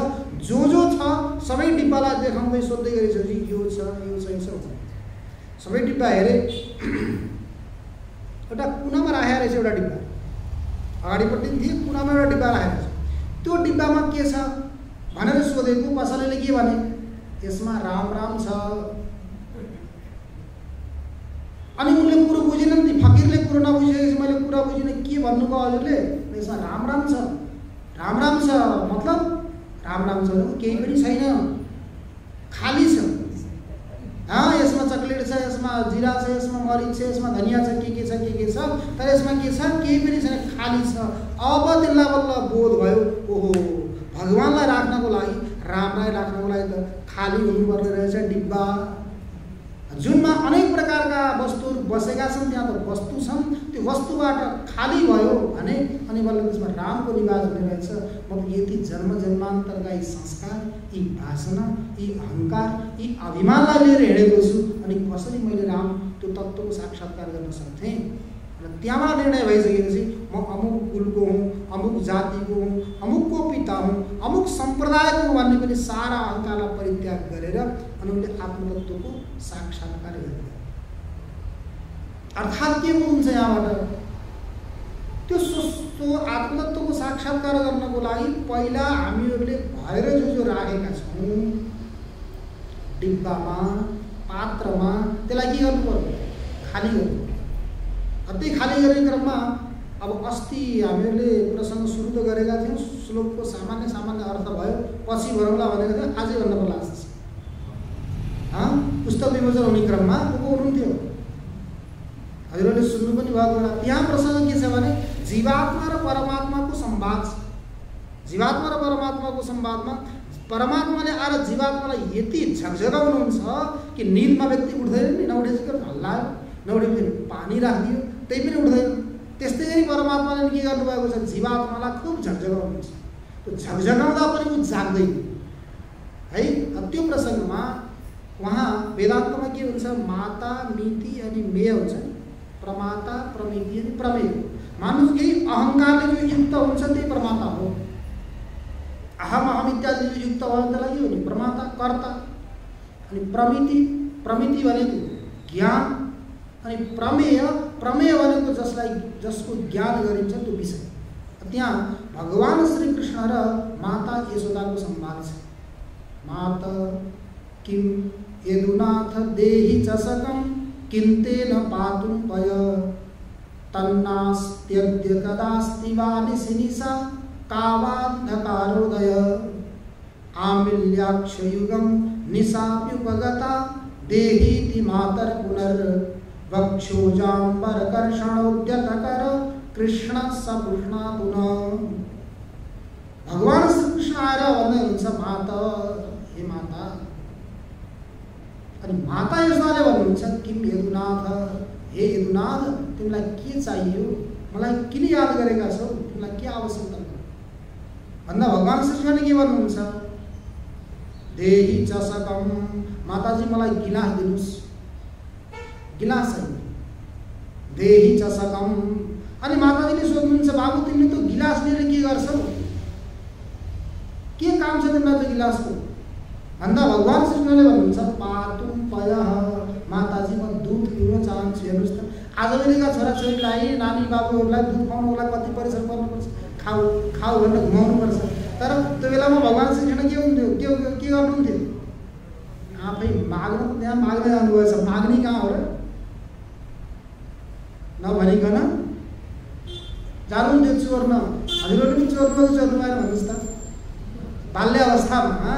जो छ सबै डिब्बालाई देखाउँदै सोध्दै गरेपछि यो छ, यो छ, यो छ, सबै डिब्बा हेरे, एउटा कुनामा राखेको रहेछ, एउटा डिब्बा अगाडिपट्टि थिए, कुनामा एउटा डिब्बा राखेको छ, त्यो डिब्बामा के छ भनेर सोधेको पसलेले के भने, यसमा राम राम छ। अनि उनले कुरो बुझेनन्, ती फकिरले कुरो नबुझेपछि मैले कुरा बुझिनँ, के भन्नुभयो हजुरले, यसमा राम राम छ, राम राम छ मतलब राम राम छ केही पनि छैन, खाली छ, यसमा चकलेट छ, यसमा जिरा छ, यसमा मरिच छ, यसमा धनिया छ, के छ, तर यसमा के छ, केही पनि छैन, खाली छ। अब त्यसलाई बल्ल बोध भयो, ओहो भगवान्लाई राख्नको लागि, रामलाई राख्नको लागि त खाली हुनुपर्ने रहेछ डिब्बा, जुनमा अनेक प्रकारका वस्तुहरू बसेका छन्, त्यहाँ त वस्तु छन्, त्यो वस्तुबाट खाली भयो भने अनि बल्ल त्यसमा रामको निवास हुने रहेछ। म यति जन्म जन्मान्तरका यी संस्कार, यी वासना, यी अहङ्कार, यी अभिमानलाई लिएर हिँडेको छु, अनि कसरी मैले राम त्यो तत्त्वको साक्षात्कार गर्न सक्थेँ। र त्यहाँबाट निर्णय भइसकेपछि म अमुक कुलको हुँ, अमुक जातिको हुँ, अमुकको पिता हुँ, अमुक सम्प्रदायको हुँ भन्ने पनि सारा अहङ्कारलाई परित्याग गरेर अनि उनले आत्मतत्त्वको साक्षात्कार गरे। अर्थात् के बुझ्छ यहाँबाट, त्यो आत्मतत्त्वको साक्षात्कार गर्नको लागि पहिला हामीहरूले भएर जो राखेका छौँ डिब्बामा, पात्रमा, त्यसलाई के गर्नु पर्यो, खाली गर्नु। त्यही खाली गर्ने क्रममा अब अस्ति हामीहरूले प्रसङ्ग सुरु त गरेका थियौँ, श्लोकको सामान्य अर्थ भयो, पछि भरौँला भनेको थियो, आजै भन्न पर्ला जस्तो छ। पुस्तक विमोचन हुने क्रममा को हुनुहुन्थ्यो? हजुरहरूले सुन्नु पनि भएको होला। त्यहाँ प्रसङ्ग के छ भने जीवात्मा र परमात्माको संवाद छ। जीवात्मा र परमात्माको संवादमा परमात्माले आएर जीवात्मालाई यति झकझगाउनुहुन्छ कि निदमा व्यक्ति उठ्दैन नि, नउठेपछि हल्लायो, नउठेपछि पानी राखिदियो, त्यही पनि उठ्दैन। त्यस्तै गरी परमात्माले के गर्नुभएको छ, जीवात्मालाई खुब झकझगाउनुहुन्छ। त्यो झकझगाउँदा पनि ऊ जाग्दैन है। त्यो प्रसङ्गमा वहाँ वेदान्तमा के हुन्छ, माता मिति अनि मेय हुन्छ नि, प्रमाता प्रमिति अनि प्रमेय। मानुष यही अहङ्कारले जो युक्त हुन्छ त्यही प्रमाता हो। अहम अहम इत्यादि जो युक्त भयो त्यसलाई के हो नि, प्रमाता कर्ता। अनि प्रमिति भनेको ज्ञान, अनि प्रमेय भनेको जसको ज्ञान गरिन्छ त्यो विषय। त्यहाँ भगवान श्री कृष्ण र माता यशोदाको संवाद छ। माता किम यदुनाथ देहि चषकं किन्तेन पातुं पय तन्नास्त्यद्य कदास्ति वा निशिनिशा कावान्धकारोदय आमिल्याक्षयुगं निशाप्युपगता देहीति मातर पुनर्वक्षोजाम्बरकर्षणोद्यतकर कृष्ण सपुष्णातु न। भगवान श्री कृष्ण आएर भन्नुहुन्छ माता, हे माता। अनि माता यशोदाले भन्नुहुन्छ किम यदुनाथ, हे यदुनाथ तिमीलाई के चाहियो, मलाई किन याद गरेका छौ, तिमीलाई के आवश्यकता भन्दा भगवान श्री कृष्णले के भन्नुहुन्छ, देही चषकम, माताजी मलाई गिलास दिनुस्, गिलास चाहियो, देही चषकम। अनि माताजीले सोध्नुहुन्छ बाबु तिमीले त गिलास लिएर के गर्छौ, के काम छ तिमीलाई त्यो गिलासको भन्दा भगवान श्री कृष्णले भन्नुहुन्छ पातुं पयः, माताजी म दुध पिउन चाहन्छु। हेर्नुहोस् त आजभोलिका छोराछोरीलाई, नानी बाबुहरूलाई दुध खुवाउनुको लागि कति परिश्रम गर्नुपर्छ, खाऊ खाऊ भनेर घुमाउनुपर्छ। तर त्यो बेलामा भगवान श्री कृष्ण के हुन्थ्यो, के गर्नुहुन्थ्यो, आफै माग्न, त्यहाँ माग्न जानुभएछ। माग्ने कहाँ हो र, नभनिकन जानुहुन्थ्यो चोर्न। हजुरहरूले पनि चोर्नु भएन भन्नुहोस् त। बाल्य अवस्थामा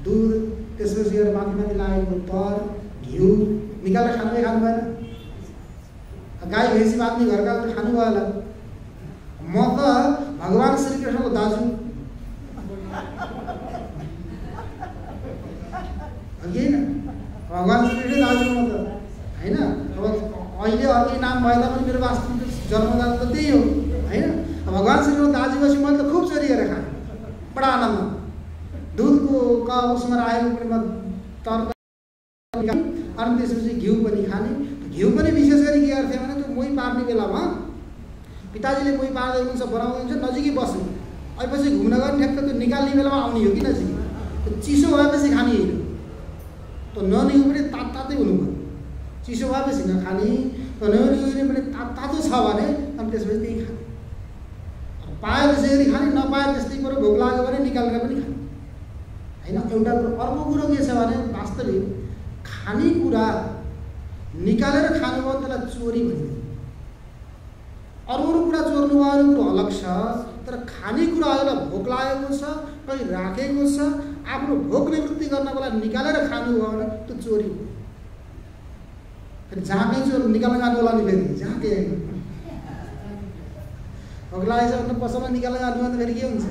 दूध, त्यसपछि माथि लागेको तर, घिउ निकालेर खानु भएन। गाई भैँसी बाँध्ने घरका खानुभयो होला। म त भगवान श्री कृष्णको दाजु होइन, भगवान श्री कृष्ण दाजु म त होइन। अब अहिले अर्कै नाम भए तापनि मेरो वास्तविक जन्मदाता त त्यही हो होइन। भगवान श्री कृष्ण दाजु बसी मैले त खुब चोरी गरेर खाएँ, बडा आनन्द। दुधको उसमा राखेको पनि म तरकारी अनि त्यसपछि घिउ पनि खाने। घिउ पनि विशेष गरी के गर्थेँ भने त्यो मोही पार्ने बेलामा पिताजीले मोही पार्दै हुनुहुन्छ, बनाउँदै हुन्छ, नजिकै बस्ने। अहिलेपछि घुम्न गयो ठ्याक्क त्यो निकाल्ने बेलामा आउने हो कि नजिक। त्यो चिसो भएपछि खाने होइन, त्यो ननिगो पनि तातै हुनु पऱ्यो। चिसो भएपछि नखाने, त्यो ननिगो पनि तातो छ भने अनि त्यसपछि त्यही खाने। पायो त्यसै खाने, नपायो त्यस्तै पऱ्यो, भोक लाग्यो भने निकालेर पनि खाने होइन। एउटा कुरो। अर्को कुरो के छ भने वास्तविक खानेकुरा निकालेर खानुभयो त्यसलाई चोरी भनिन्छ। अरू कुरा चोर्नु भयो भने कुरो अलग छ, तर खानेकुरा हजुरलाई भोक लागेको छ, कहीँ राखेको छ, आफ्नो भोक निवृत्ति गर्नको लागि निकालेर खानुभयो भने त्यो चोरी हो। फेरि जहाँ कहीँ चोर निकाल्न जानु होला नि, फेरि जहाँ कहीँ भोक लागेको छ भने पसलमा निकाल्न जानु भने फेरि के हुन्छ,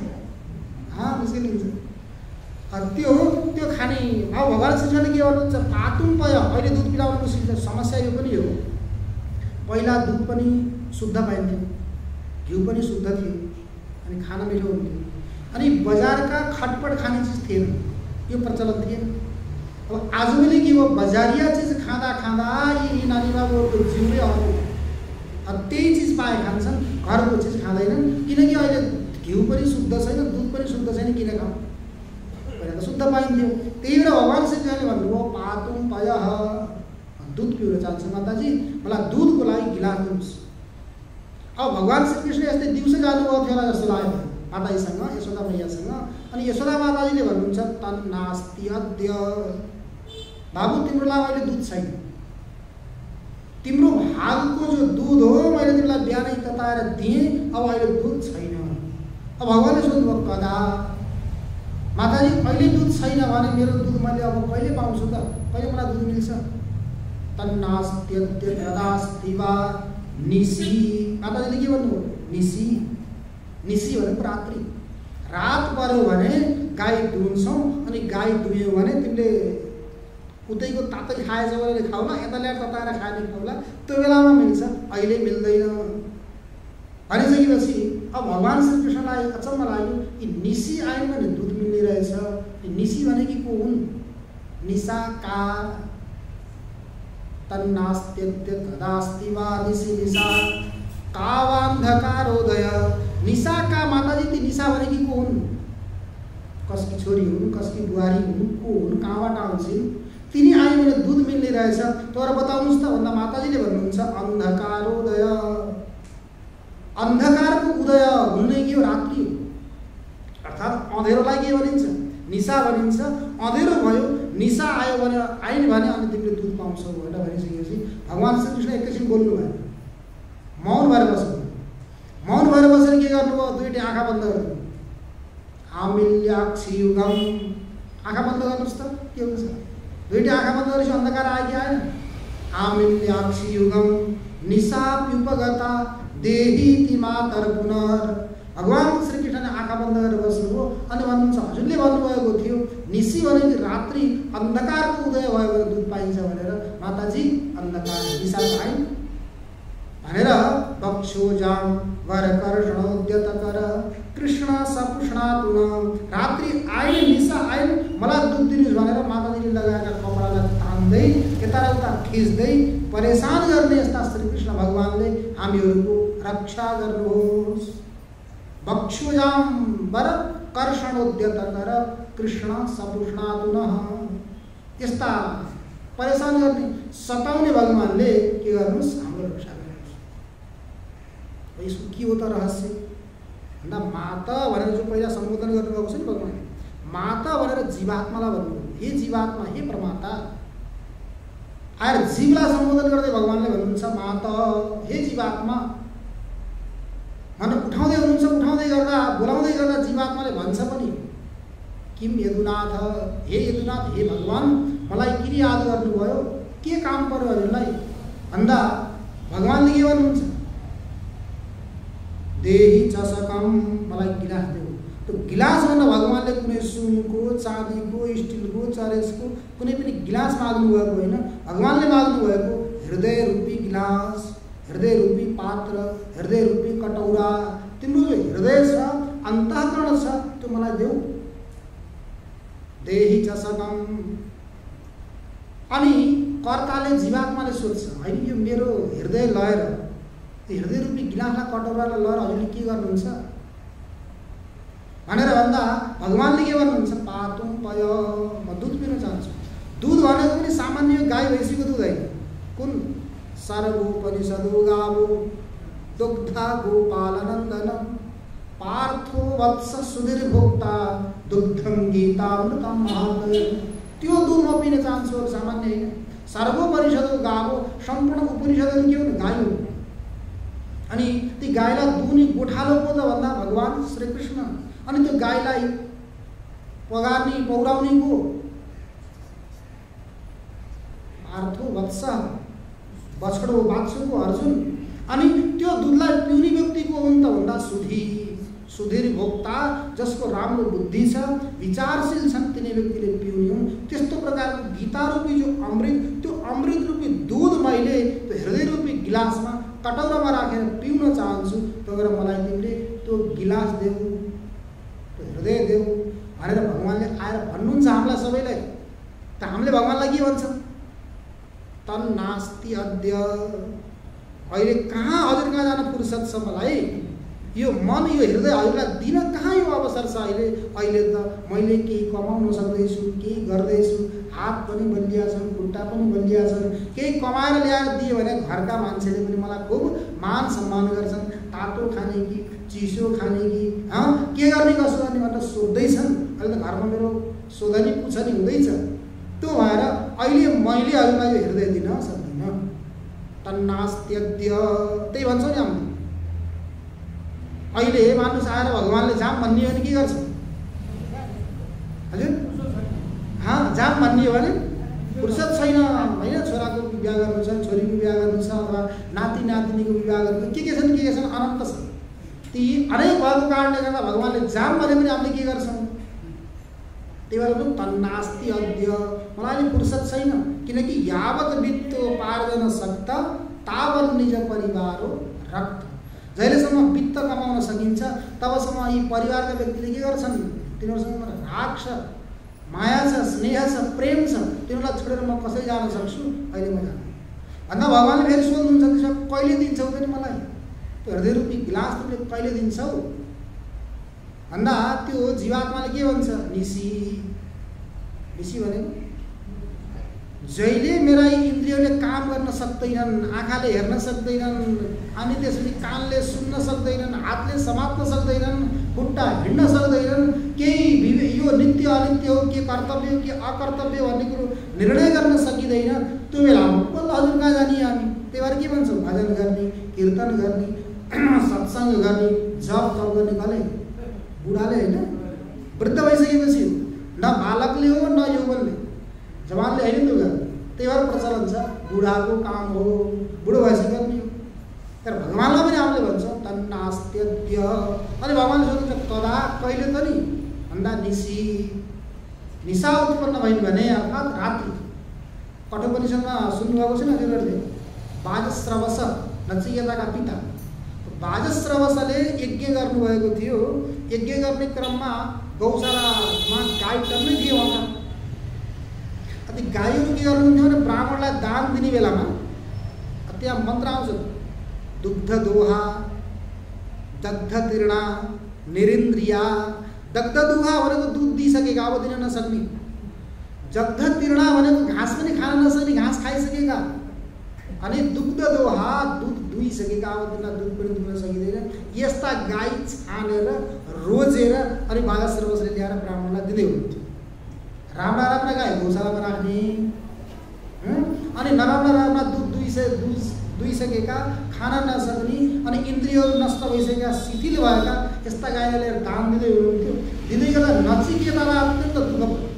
मुस्किल हुन्छ। त्यो खाने। अब भगवान श्री कृष्णले के गर्नुहुन्छ, पातुं पय। अहिले दुध पिलाउनु मुस्किल छ, समस्या यो पनि हो। पहिला दुध पनि शुद्ध पाइन्थ्यो, घिउ पनि शुद्ध थियो, अनि खाना मिठो हुन्थ्यो। अनि बजारका खटपट खाने चिज थिएन, यो प्रचलन थिएन। अब आजकल के हो, बजारिया चिज खाँदा खाँदा यी नानी बाबुहरूको जिउमै अर्को, त्यही चिज पाए खान्छन्, घरको चिज खाँदैनन्। किनकि अहिले घिउ पनि शुद्ध छैन, दुध पनि शुद्ध छैन, किन खाऊ, शुद्ध पाइन्थ्यो। त्यही भएर भगवान श्री कृष्णले भन्नुभयो पातुं पयः, दुध पिउन चाहन्छु माताजी, मलाई दुधको लागि गिलास दिनुहोस्। अब भगवान श्री कृष्ण यस्तै दिउँसो जानुभएको थियो होला जस्तो लाग्यो माताजीसँग, यशोदा मैयासँग। अनि यशोदा माताजीले भन्नुहुन्छ तन्नास्ति अद्य, बाबु तिम्रो लागि अहिले दुध छैन, तिम्रो भागको जो दुध हो मैले तिमीलाई बिहानै तताएर दिएँ, अब अहिले दुध छैन। अब भगवानले सोध्नुभयो कदा, माताजी अहिले दुध छैन भने मेरो दुध मैले अब कहिले पाउँछु त, कहिले मलाई दुध मिल्छ? तन्नास्त्यद्य तदास्ति वा निसी। माताजीले के भन्नुभयो? निसी। निसी भनेको रात्रि। रात पर्यो भने गाई दुहुन्छौँ, अनि गाई दुह्यो भने तिमीले उतैको तातै खाएछ भने खाउला, यता ल्याएर तताएर खाने खाउला, त्यो बेलामा मिल्छ, अहिले मिल्दैन भनिसकेपछि अब भगवान श्रीकृष्णलाई अचम्म लाग्यो कि निसी आयो भने दुध मिल्ने रहेछ। निसी भनेकी को हुन्? निशाकार। तन्नास्त्यद्य तदास्ति वा निसी निशा कावान्धकारोदय। निशा का माताजी ती निशा भनेकी को हुन्? कसकी छोरी हुन्, कसकी बुहारी हुन्, को हुन्, कहाँबाट आउँछिन्? तिनी आयो भने दुध मिल्ने रहेछ, तर बताउनुहोस् त भन्दा माताजीले भन्नुहुन्छ अन्धकारोदय। अन्धकारको उदय हुने के हो? रात्रि हो। अर्थात् अँधेरोलाई के भनिन्छ? निशा भनिन्छ। अँधेरो भयो, निशा आयो भने आइन भने अनि तिमीले दुध पाउँछौ भनेर भनिसकेपछि भगवान श्रीकृष्ण एकैछिन बोल्नु भएन, मौन भएर बस्नु। मौन भएर बसेर के गर्नुभयो? दुईटी आँखा बन्द गर्नु। आमिल्याक्षी युगम। आँखा बन्द गर्नुहोस् त, के हुन्छ? दुईटी आँखा बन्द गरेपछि अन्धकार आयो कि आएन? आमिल्याक्षी युगम निशाप्युपगता देहीति मातर पुनर्। भगवान श्रीकृष्णले आँखा बन्द गरेर बस्नुभयो अनि भन्नुहुन्छ हजुरले भन्नुभएको थियो निसी भनेको रात्रि, अन्धकारको उदय भयो भने दुध पाइन्छ भनेर। माताजी अन्धकार निशा आइन भनेर बक्षोजाम वरकर्षणोद्यतकर कृष्ण सपुष्णातुन। रात्रि आइन, निशा आइन, मलाई दुध दिनुहोस् भनेर माताजीले लगाएका कपडालाई तान्दै यता र उता खिच्दै परेशान गर्ने यस्ता श्रीकृष्ण भगवानले हामीहरूको रक्षा गर्नुहोस्। बक्षोजाम वर कर्षणोद्यतकर कृष्ण सपुष्णातुन। यस्ता परेशान गर्ने सताउने भगवानले के गर्नुहोस्? हाम्रो रक्षा गर्नुहोस्। यसको के हो त रहस्य भन्दा माता भनेर जो पहिला सम्बोधन गर्नुभएको छ नि भगवानले, माता भनेर जीवात्मालाई भन्नुभयो, हे जीवात्मा, हे परमाता। आएर जीवलाई सम्बोधन गर्दै भगवानले भन्नुहुन्छ माता, हे जीवात्मा भनेर उठाउँदै हुनुहुन्छ। उठाउँदै गर्दा बोलाउँदै गर्दा जीवात्माले भन्छ पनि किम यदुनाथ, हे यदुनाथ, हे भगवान, मलाई किन याद गर्नुभयो? के काम पर्यो हजुरलाई भन्दा भगवानले के भन्नुहुन्छ? देही चषकम, मलाई गिलास देऊ। त्यो गिलास भनेर भगवानले कुनै सुनको, चाँदीको, स्टिलको, चरेसको कुनै पनि गिलास माग्नु भएको होइन। भगवानले माग्नु भएको हृदय रूपी गिलास, हृदय रूपी पात्र, हृदय रूपी कटौरा। तिम्रो जो हृदय छ, अन्तःकरण छ, त्यो मलाई देऊ। देही चषकम। अनि कर्ताले जीवात्माले सोध्छ होइन यो मेरो हृदय लएर, हृदय रूपी गिलासलाई कटौरालाई लएर हजुरले के गर्नुहुन्छ भनेर भन्दा भगवानले के गर्नुहुन्छ? पातुम पय, म दुध पिन चाहन्छु। दुध भनेको पनि सामान्य गाई भैँसीको दुध होइन। कुन? सर्वोपनिषदो गावो दुग्धा गोपालनन्दनम पार्थो वत्स सुधीर भोक्ता दुग्धम गीतामृतम महत्। त्यो दुध म पिन चाहन्छु, सामान्य होइन। सर्वोपनिषदो गावो, सम्पूर्ण उपनिषदहरू के हुन्? गाई हुन्। अनि ती गाईलाई दुहुने गोठालो को त भन्दा भगवान श्रीकृष्ण। अनि त्यो गाईलाई पगार्ने पौराउने को? पार्थो वत्स, बछडो बाछुको अर्जुन। अनि त्यो दुधलाई पिउने व्यक्ति को हुन् त भन्दा सुधीर भोक्ता, जसको राम्रो बुद्धि छ, विचारशील छन्, तिनी व्यक्तिले पिउने हुन्। त्यस्तो प्रकारको गीता रूपी जो अमृत, त्यो अमृत रूपी दुध मैले त्यो हृदय रूपी गिलासमा कटौरामा राखेर पिउन चाहन्छु। त्यो गरेर मलाई तिमीले त्यो गिलास देऊ, त्यो हृदय देऊ भनेर भगवानले आएर भन्नुहुन्छ हामीलाई सबैलाई। त हामीले भगवानलाई के भन्छ? तन्नास्ति अद्य। अहिले कहाँ हजुर कहाँ जान फुर्सद छ मलाई? यो मन, यो हृदय हजुरलाई दिन कहाँ यो अवसर छ? अहिले त मैले केही कमाउन सक्दैछु, केही गर्दैछु, हात पनि बलिया छन्, खुट्टा पनि बलिया छन्। केही कमाएर ल्याएर दियो भने घरका मान्छेले पनि मलाई खुब मान सम्मान गर्छन्। तातो खाने कि चिसो खाने कि के गर्ने कसो गर्ने भनेर सोध्दैछन्। अहिले त घरमा मेरो सोधनी पुछनी हुँदैछ। त्यो भएर अहिले मैले हजुरलाई यो हृदय दिन सक्दिनँ। तन्नास्त्यद्य, त्यही भन्छौँ नि हामीले। अहिले मानुस आएर भगवानले जाम भन्ने हो भने के गर्छ? जाम भन्ने हो भने फुर्सद छैन होइन, छोराको विवाह गर्नु छ, छोरीको विवाह गर्नु छ, अथवा नाति नातिनीको विवाह गर्नु के छन् अनन्त छ। ती अनेक भएको कारणले गर्दा भगवान्ले जाम भने पनि हामीले के गर्छौँ, त्यही भएर तन्नास्ति अद्य, मलाई अहिले फुर्सद छैन, किनकि यावत वित्तोपार्जन शक्त तावत निज परिवार रक्त। जहिलेसम्म वित्त कमाउन सकिन्छ तबसम्म यी परिवारका व्यक्तिले के गर्छन्, तिनीहरूसँग राग छ, माया छ, स्नेह छ, प्रेम छ, तिनीहरूलाई छोडेर म कसरी जान सक्छु, अहिले म जान्छु भन्दा भगवान्ले फेरि सोध्नुहुन्छ त्यसमा कहिले दिन्छौ पनि मलाई त्यो हृदय रूपी गिलास तिमीले कहिले दिन्छौ भन्दा त्यो जीवात्माले के भन्छ, निसी। निसी भनेको जहिले मेरा इन्द्रियले काम गर्न सक्दैनन्, आँखाले हेर्न सक्दैनन्, अनि त्यसपछि कानले सुन्न सक्दैनन्, हातले समात्न सक्दैनन्, खुट्टा हिँड्न सक्दैनन्, केही यो नित्य अनित्य हो, के कर्तव्य हो, के अकर्तव्य भन्ने कुरो निर्णय गर्न सकिँदैन, त्यो बेलामा बल्ल हजुर कहाँ जाने हामी। त्यही भएर के भन्छौँ, भजन गर्ने, कीर्तन गर्ने, सत्सङ्ग गर्ने, जप तप गर्ने कसले, बुढाले होइन, वृद्ध भइसकेपछि न बालकले हो न यौवनले, जवानले होइन त्यो गर्नु। त्यही भएर प्रचलन छ बुढाको काम हो, बुढो भएपछि गर्ने हो। तर भगवान्लाई पनि हामीले भन्छौँ तन्नास्त्यद्य, अनि भगवान्ले सोध्नुहुन्छ तदा कहिले त नि भन्दा निसी। निशा उत्पन्न भयो भने अर्थात् रात्रि। कठोपनिषदमा सुन्नुभएको छैन हजुरहरूले, वाजस्रवस नचिकेताका पिता वाजस्रवसले यज्ञ गर्नुभएको थियो। यज्ञ गर्ने क्रममा गौशालामा गाई टन्नै थियो उहाँ। अनि गाईहरू के गर्नुहुन्थ्यो भने ब्राह्मणलाई दान दिने बेलामा त्यहाँ मन्त्र आउँछ, दुग्ध दोहा दग्ध तीर्णा निरिन्द्रिया। दग्ध दोहा भनेको दुध दिइसकेका, अब दिन नसक्ने। दग्ध तीर्णा भनेको घाँस पनि खान नसक्ने, घाँस खाइसकेका। अनि दुग्ध दोहा दुध दुइसकेका, अब दिन दुध पनि दुख्न सकिँदैन। यस्ता गाई छानेर रोजेर अनि वाजस्रवसले ल्याएर ब्राह्मणलाई दिँदै हुनुहुन्थ्यो। राम्रा राम्रा गाई गौशालामा राख्ने, अनि नराम्रा राम्रा दुध दुइसकेका, खान नसक्ने, अनि इन्द्रियहरू नष्ट भइसकेका, शिथिल भएका यस्ता गाईलाई ल्याएर दान दिँदै हुनुहुन्थ्यो। दिँदै गर्दा नचिकेतालाई अत्यन्त दुःख भयो।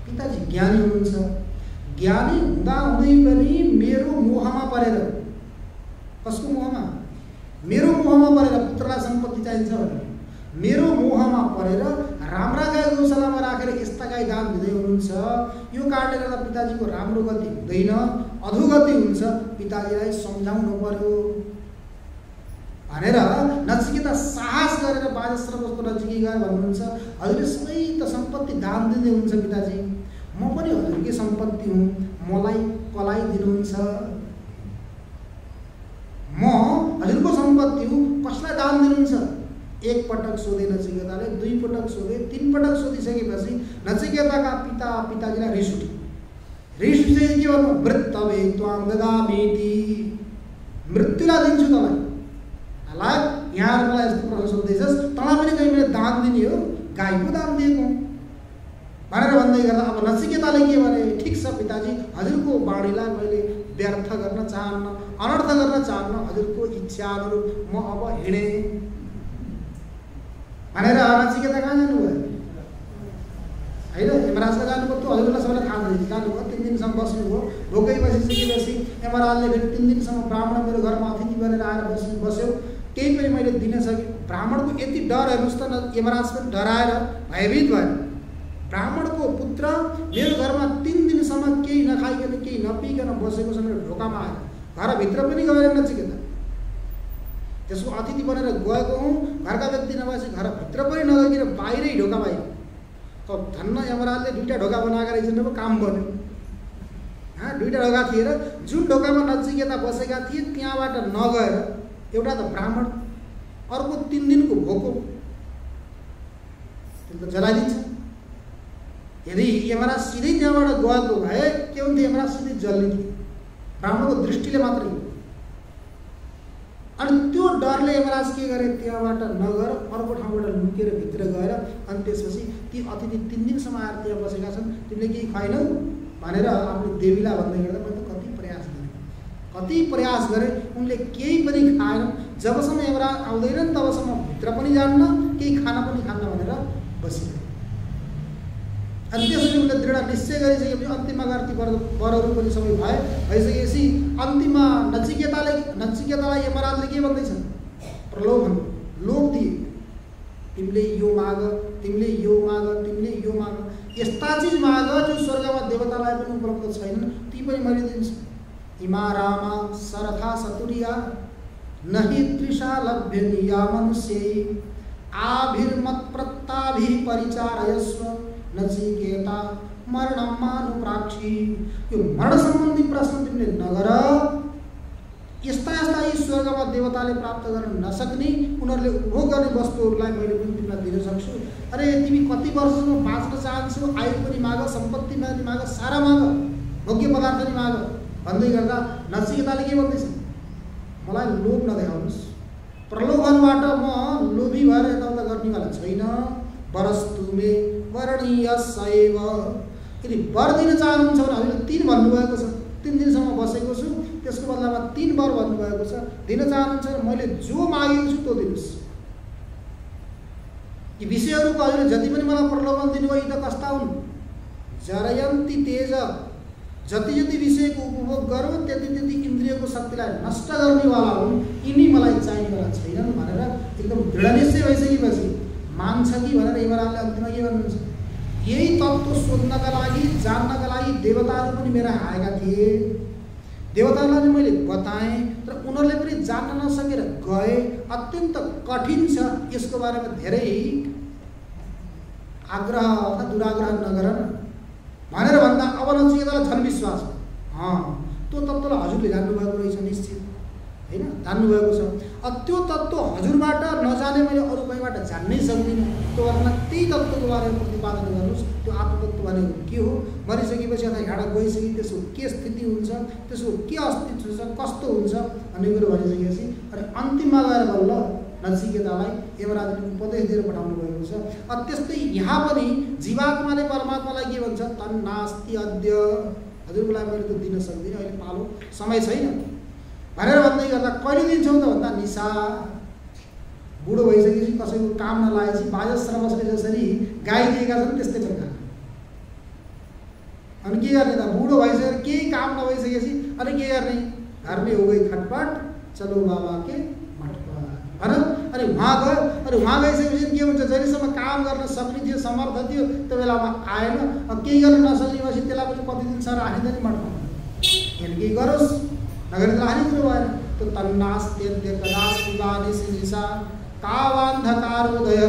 पिताजी ज्ञानी हुनुहुन्छ, ज्ञानी हुँदाहुँदै पनि मेरो मोहमा परेर, कसको मोहमा, मेरो मोहमा परेर, पुत्रलाई सम्पत्ति चाहिन्छ भनेर मेरो मोहमा परेर राम्रा गाई गौशालामा राखेर यस्ता गाई दान दिँदै हुनुहुन्छ। यो कारणले गर्दा पिताजीको राम्रो गति हुँदैन, अधोगति हुन्छ। पिताजीलाई सम्झाउनु पर्यो भनेर नचिकेता साहस गरेर वाजस्रवसको नजिकै गएर भन्नुहुन्छ, हजुरले सबै त सम्पत्ति दान दिँदै हुनुहुन्छ पिताजी, म पनि हजुरकै सम्पत्ति हुँ, मलाई कलाई दिनुहुन्छ, म हजुरको सम्पत्ति हुँ, कसलाई दान दिनुहुन्छ। एक पटक सोधे नचिकेताले, दुई पटक सोधे, तीन पटक सोधिसकेपछि नचिकेताका पिताजीलाई रिस उठ्यो। रिस उठेपछि के भन्नु, मृत्यवे त्वां ददामीति, मृत्युलाई दिन्छु तँलाई। हालात यहाँ मलाई यस्तो प्रश्न सोध्दैछस्, तँलाई पनि कहीँ मैले दान दिने हो, गाईको दान दिएको भनेर भन्दै गर्दा अब नचिकेताले के भने, ठिक छ पिताजी, हजुरको बाणीलाई मैले व्यर्थ गर्न चाहन्न, अनर्थ गर्न चाहन्न, हजुरको इच्छा अनुरूप म अब हिँडेँ भनेर नचिकेता कहाँ जानुभयो होइन, यमराजलाई जानुभयो। त्यो हजुरलाई सबैलाई थाहा छ, जानुभयो, 3 दिनसम्म बस्नुभयो। भोकै बसिसकेपछि यमराजले फेरि 3 दिनसम्म ब्राह्मण मेरो घरमा अतिथि बनेर आएर बस्यो, केही पनि मैले दिन सकेँ। ब्राह्मणको यति डर हेर्नुहोस् त, यमराज पनि डराएर भयभीत भयो। ब्राह्मणको पुत्र मेरो घरमा 3 दिनसम्म केही नखाइकन केही नपिकन बसेको छ, मेरो ढोकामा आएर घरभित्र पनि गएर नचिकेता, त्यसको अतिथि बनेर गएको हुँ, घरका व्यक्ति नभएपछि घरभित्र पनि नगइकन बाहिरै ढोका बाहिर। त धन्न यमराजले 2टा ढोका बनाएर एकजनाको काम बन्यो। 2टा ढोका थिए र जुन ढोकामा नचिकेता बसेका थिए त्यहाँबाट नगएर एउटा त ब्राह्मण, अर्को 3 दिनको भोको, त्यसले त जलाइदिन्छ। यदि यमराज सिधै त्यहाँबाट गएको भए के हुन्थ्यो, यमराज सिधै जल्ने थियो, ब्राह्मणको दृष्टिले मात्रै। अनि त्यो डरले यमराज के गरे, त्यहाँबाट नगएर अर्को ठाउँबाट लुकेर भित्र गएर अनि त्यसपछि ती अतिथि 3 दिनसम्म आएर त्यहाँ बसेका छन्, तिमीले केही खुवाइनौ भनेर आफ्नो देवीलाई भन्दै गर्दा मैले त कति प्रयास गरेँ, उनले केही पनि खाएन। जबसम्म यमराज आउँदैनन् तबसम्म भित्र पनि जान्न, केही खाना पनि खान्न भनेर बसिरहे। अनि त्यसपछि उसले दृढ निश्चय गरिसकेपछि अन्तिममा गएर ती वरहरू पनि सबै भइसकेपछि अन्तिममा नचिकेतालाई यमराजले के भन्दैछ? प्रलोभन, लोभ दिए। तिमीले यो माग, तिमीले यो माग, तिमीले यो माग, यस्ता चिज माग जो स्वर्गमा देवतालाई पनि उपलब्ध छैनन्, ती पनि मैले दिन्छु। इमा रामा सरथा सतुरिया नहि तृषा लभ्यनिया मनुष्यै आभिर्मत प्रत्ताभिः परिचारयस्व नचिकेता मरणं मानुप्राक्षी। यो मरण सम्बन्धी प्रश्न तिमीले नगर। यस्ता यस्ता यी स्वर्गमा देवताले प्राप्त गर्न नसक्ने उनीहरूले उपभोग गर्ने वस्तुहरूलाई मैले पनि तिमीलाई दिन सक्छु। अरे तिमी कति वर्षसम्म बाँच्न चाहन्छौ, आयु पनि माग, सम्पत्ति पनि माग, सारा माग, भोग्य पदार्थ पनि माग भन्दै गर्दा नचिकेताले के भन्दैछ? मलाई लोभ नदेखाउनुहोस्, प्रलोभनबाट म लोभी भएर यताउता गर्नेवाला छैन। वरस्तु मे वर्णीय सैव। यदि वर दिन चाहनुहुन्छ भने हामीले 3 भन्नुभएको छ, 3 दिनसम्म बसेको छु, त्यसको बदलामा 3 वर भन्नुभएको छ। दिन चाहनुहुन्छ भने मैले जो मागेको छु त्यो दिनुहोस्। यी विषयहरूको हजुरले जति पनि मलाई प्रलोभन दिनुभयो यी त कस्ता हुन्? जरयन्ति तेज। जति जति विषयको उपभोग गरौँ त्यति त्यति इन्द्रियको शक्तिलाई नष्ट गर्नेवाला हुन्, यिनी मलाई चाहिनेवाला छैनन् भनेर एकदम दृढ निश्चय भइसकेपछि मान्छ कि भनेर यमराजले अन्तिममा के भन्नुहुन्छ? यही तत्त्व सोध्नका लागि, जान्नका लागि देवताहरू पनि मेरा आएका थिए। देवताहरूलाई मैले बताएँ तर उनीहरूले पनि जान्न नसकेर गए। अत्यन्त कठिन छ, यसको बारेमा धेरै आग्रह अथवा दुराग्रह नगर भनेर भन्दा अब नचिकेतालाई झन् विश्वास। त्यो तत्त्वलाई हजुरले जान्नुभएको रहेछ निश्चित, होइन? जान्नुभएको छ। त्यो तत्त्व हजुरबाट नजाने मैले अरू कहीँबाट जान्नै सक्दिनँ। त्यो भन्दा त्यही तत्त्वको बारेमा प्रतिपादन गर्नुहोस्। त्यो आत्मतत्त्व भनेको के हो? मरिसकेपछि अथवा यहाँ गइसके त्यसको के स्थिति हुन्छ, त्यसको के अस्तित्व छ, कस्तो हुन्छ भन्ने कुरो भनिसकेपछि अनि अन्तिममा गएर बल्ल नचिकेतालाई यमराजले उपदेश दिएर पठाउनु भएको छ। त्यस्तै यहाँ पनि जीवात्माले परमात्मालाई के भन्छ? तन्नास्ति अद्य। हजुरको लागि मैले त्यो दिन सक्दिनँ, अहिले पालो समय छैन भनेर भन्दै गर्दा कहिले दिन्छौ त भन्दा निशा। बुढो भइसकेपछि कसैको काम नलागेपछि बाजश्रवसले जसरी गाई दिएका छन् त्यस्तै प्रकार। अनि के गर्ने त? बुढो भइसकेर केही काम नभइसकेपछि अनि के गर्ने? घर में हो गई खटपट, चलो बाबा के मठपट भन। अनि वहाँ गयो। अनि वहाँ गइसकेपछि के हुन्छ? जहिलेसम्म काम गर्न सक्ने थियो, समर्थ थियो, त्यो बेलामा आएन। केही गर्न नसक्ने भएपछि त्यसलाई पनि कति दिनसम्म राखिँदैन मठमा। यहाँ केही गरोस् नगरी त हानि कुरो भएन। त्यो तन्नास्त्यद्य कदास्ति वानिसी निशा कावान्धकारोदय।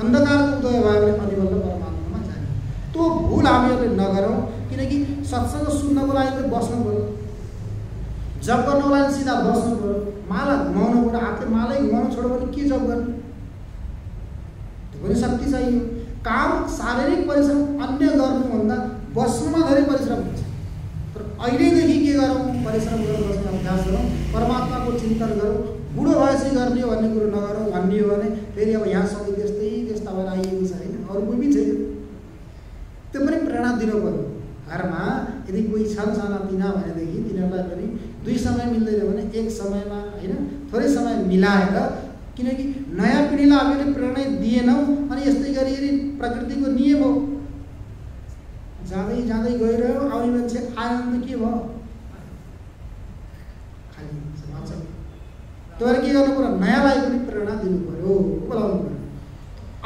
अन्धकारको उदय भयो भने अनि बल्ल परमात्मामा जाने। त्यो भुल हामीहरूले नगरौँ, किनकि सत्सङ्ग सुन्नको लागि बस्नु पऱ्यो, जप गर्नको लागि सिधा बस्नु पऱ्यो। माला घुमाउनु पऱ्यो, हातले मालै घुमाउनु छोड्यो भने के जप गर्ने? त्यो पनि शक्ति चाहियो। काम शारीरिक परिश्रम अन्य गर्नुभन्दा बस्नुमा धेरै परिश्रम हुन्छ। तर अहिलेदेखि के गरौँ? परिश्रम गरेर बस्ने अभ्यास गरौँ, परमात्माको चिन्तन गरौँ। बुढो भएपछि गर्ने हो भन्ने कुरो नगरौँ। भन्ने हो भने फेरि अब यहाँ सबै त्यस्ता भएर आइएको छ, होइन? अरू कोही पनि छैन। त्यो पनि प्रेरणा दिनु पऱ्यो। घरमा यदि कोही छन् सानातिना भनेदेखि तिनीहरूलाई पनि 2 समय मिल्दैन भने 1 समयमा, होइन, थोरै समय मिलाएर, किनकि नयाँ पिँढीलाई हामीले प्रेरणा दिएनौँ। अनि यस्तै गरी प्रकृतिको नियम हो, जाँदै जाँदै गइरह्यो, आउने मान्छे आनन्द के भयो? खाली समाज। त्यो भएर के गर्नु पर्यो? नयाँलाई पनि प्रेरणा दिनु पऱ्यो, बोलाउनु पऱ्यो।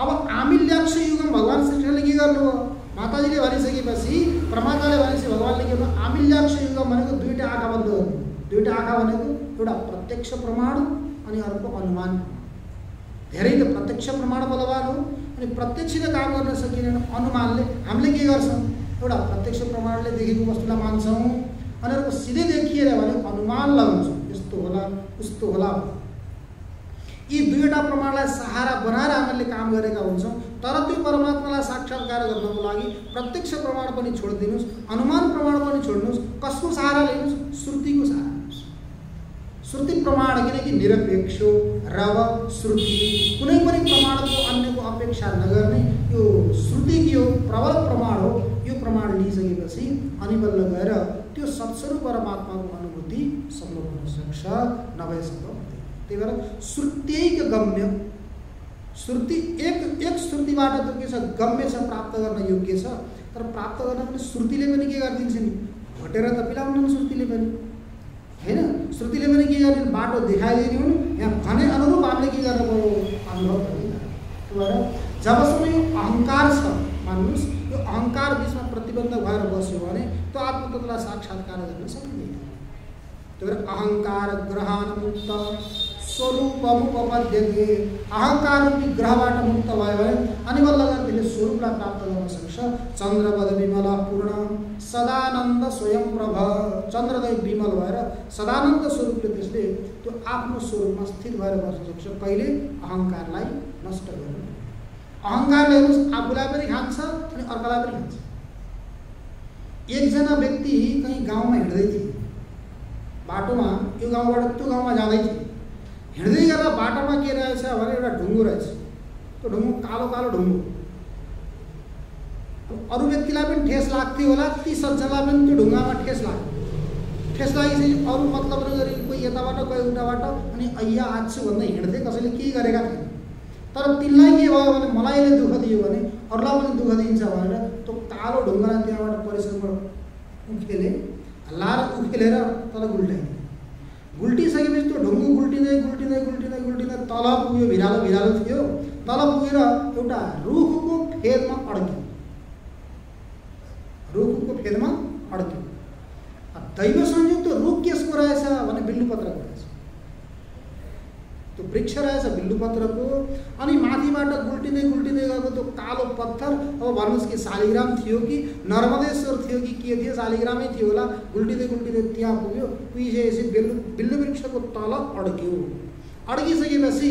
अब आमिल्याक्ष युगम भगवान् श्रीकृष्णले के गर्नुभयो? माताजीले भनिसकेपछि, परमात्माले भनेपछि भगवान्ले के भन्नु? आमिल्याक्ष युगम भनेको 2टा आँखा बन्द गर्नु। 2टा आँखा भनेको एउटा प्रत्यक्ष प्रमाण अनि अर्को अनुमान। धेरै त प्रत्यक्ष प्रमाण बलवान हो, अनि प्रत्यक्षले काम गर्न सकिँदैन। अनुमानले हामीले के गर्छौँ? एउटा प्रत्यक्ष प्रमाणले देखेको वस्तुलाई मान्छौँ, अनि अर्को सिधै देखिएर भने अनुमान लगाउँछौँ, यस्तो होला उस्तो होला। यी 2वटा प्रमाणलाई सहारा बनाएर हामीले काम गरेका हुन्छौँ। तर त्यो परमात्मालाई साक्षात्कार गर्नको लागि प्रत्यक्ष प्रमाण पनि छोडिदिनुहोस्, अनुमान प्रमाण पनि छोड्नुहोस्। कसको सहारा लिनुहोस्? श्रुतिको सहारा लिनुहोस्। श्रुति प्रमाण, किनकि निरपेक्ष रव श्रुति, कुनै पनि प्रमाणको अन्यको अपेक्षा नगर्ने यो श्रुति के हो? प्रबल प्रमाण हो। यो प्रमाण लिइसकेपछि अनि बल्ल गएर त्यो सत्स्वरूप परमात्माको अनुभूति सम्भव हुन सक्छ, नभए सम्भव हुँदैन। त्यही भएर श्रुत्यैक गम्य, श्रुति एक श्रुतिबाट त्यो के छ? गम्य छ, प्राप्त गर्न योग्य छ। तर प्राप्त गर्न पनि श्रुतिले पनि के गरिदिन्छ नि, घटेर त पिलाउन श्रुतिले पनि हैन। श्रुतिले पनि के गर्ने, बाटो देखाइदिने हुन्। यहाँ भने अनुरूप हामीले के गर्नु पर्यो, अनुभव गर्नु भएर जबसम्म अहङ्कार छ मान्नुहोस्, यो अहङ्कार बिचमा प्रतिबन्ध भएर बस्यो भने त्यो आत्मतत्त्वलाई साक्षात्कार गर्न सकिँदैन। त्यो भएर अहङ्कार ग्रहण मुक्त स्वरूपमुपपद्यते, अहङ्कार रूपी ग्रहबाट मुक्त भयो भने अनि बल्ल त्यसले स्वरूपलाई प्राप्त गर्न सक्छ। चन्द्रपद विमल पूर्ण सदानन्द स्वयं प्रभ, चन्द्रदय विमल भएर सदानन्द स्वरूपले त्यसले त्यो आफ्नो स्वरूपमा स्थित भएर बस्न सक्छ। कहिले अहङ्कारलाई नष्ट गर्नु। अहङ्कारले हेर्नुहोस् आफूलाई पनि खान्छ अनि अर्कालाई पनि खान्छ। एकजना व्यक्ति कहीँ गाउँमा हिँड्दै थिए, बाटोमा यो गाउँबाट त्यो गाउँमा जाँदै थिए। हिँड्दै गर्दा बाटोमा के रहेछ भने एउटा ढुङ्गो रहेछ। त्यो ढुङ्गो कालो कालो ढुङ्गो। अरू व्यक्तिलाई पनि ठेस लाग्थ्यो होला, ती सज्जनलाई पनि त्यो ढुङ्गामा ठेस लाग्यो। ठेस लागेपछि अरू मतलब नगरी कोही यताबाट कोही उताबाट अनि अय्या आछु भन्दै हिँड्थे, कसैले केही गरेका थिए। तर तिनलाई के भयो भने मलाई यसले दुःख दियो भने अरूलाई पनि दुःख दिन्छ भनेर त्यो कालो ढुङ्गालाई त्यहाँबाट परिश्रमबाट उखेले, लाएर उखेलेर तल गुल्टाइदियो। गुल्टिसकेपछि त्यो ढुङ्गो गुल्टिँदै गुल्टिँदै गुल्टिँदै गुल्टिँदै तल पुग्यो, भिरालो भिरालो थियो। तल पुगेर एउटा रुखको फेदमा अड्क्यो। रुखको फेदमा अड्क्यो। दैव संयोग त्यो रुख केसको रहेछ भने बिल्लुपत्रको रहेछ। त्यो वृक्ष रहेछ बिल्लुपत्रको। अनि माथिबाट गुल्टिँदै गुल्टिँदै गएको त्यो कालो पत्थर, अब भन्नुहोस् कि शालिग्राम थियो कि नर्मदेश्वर थियो कि के थियो, शालिग्रामै थियो होला। गुल्टिँदै गुल्टिँदै त्यहाँ पुग्यो। पुगिसकेपछि बिल्लु वृक्षको तल अड्क्यो। अड्किसकेपछि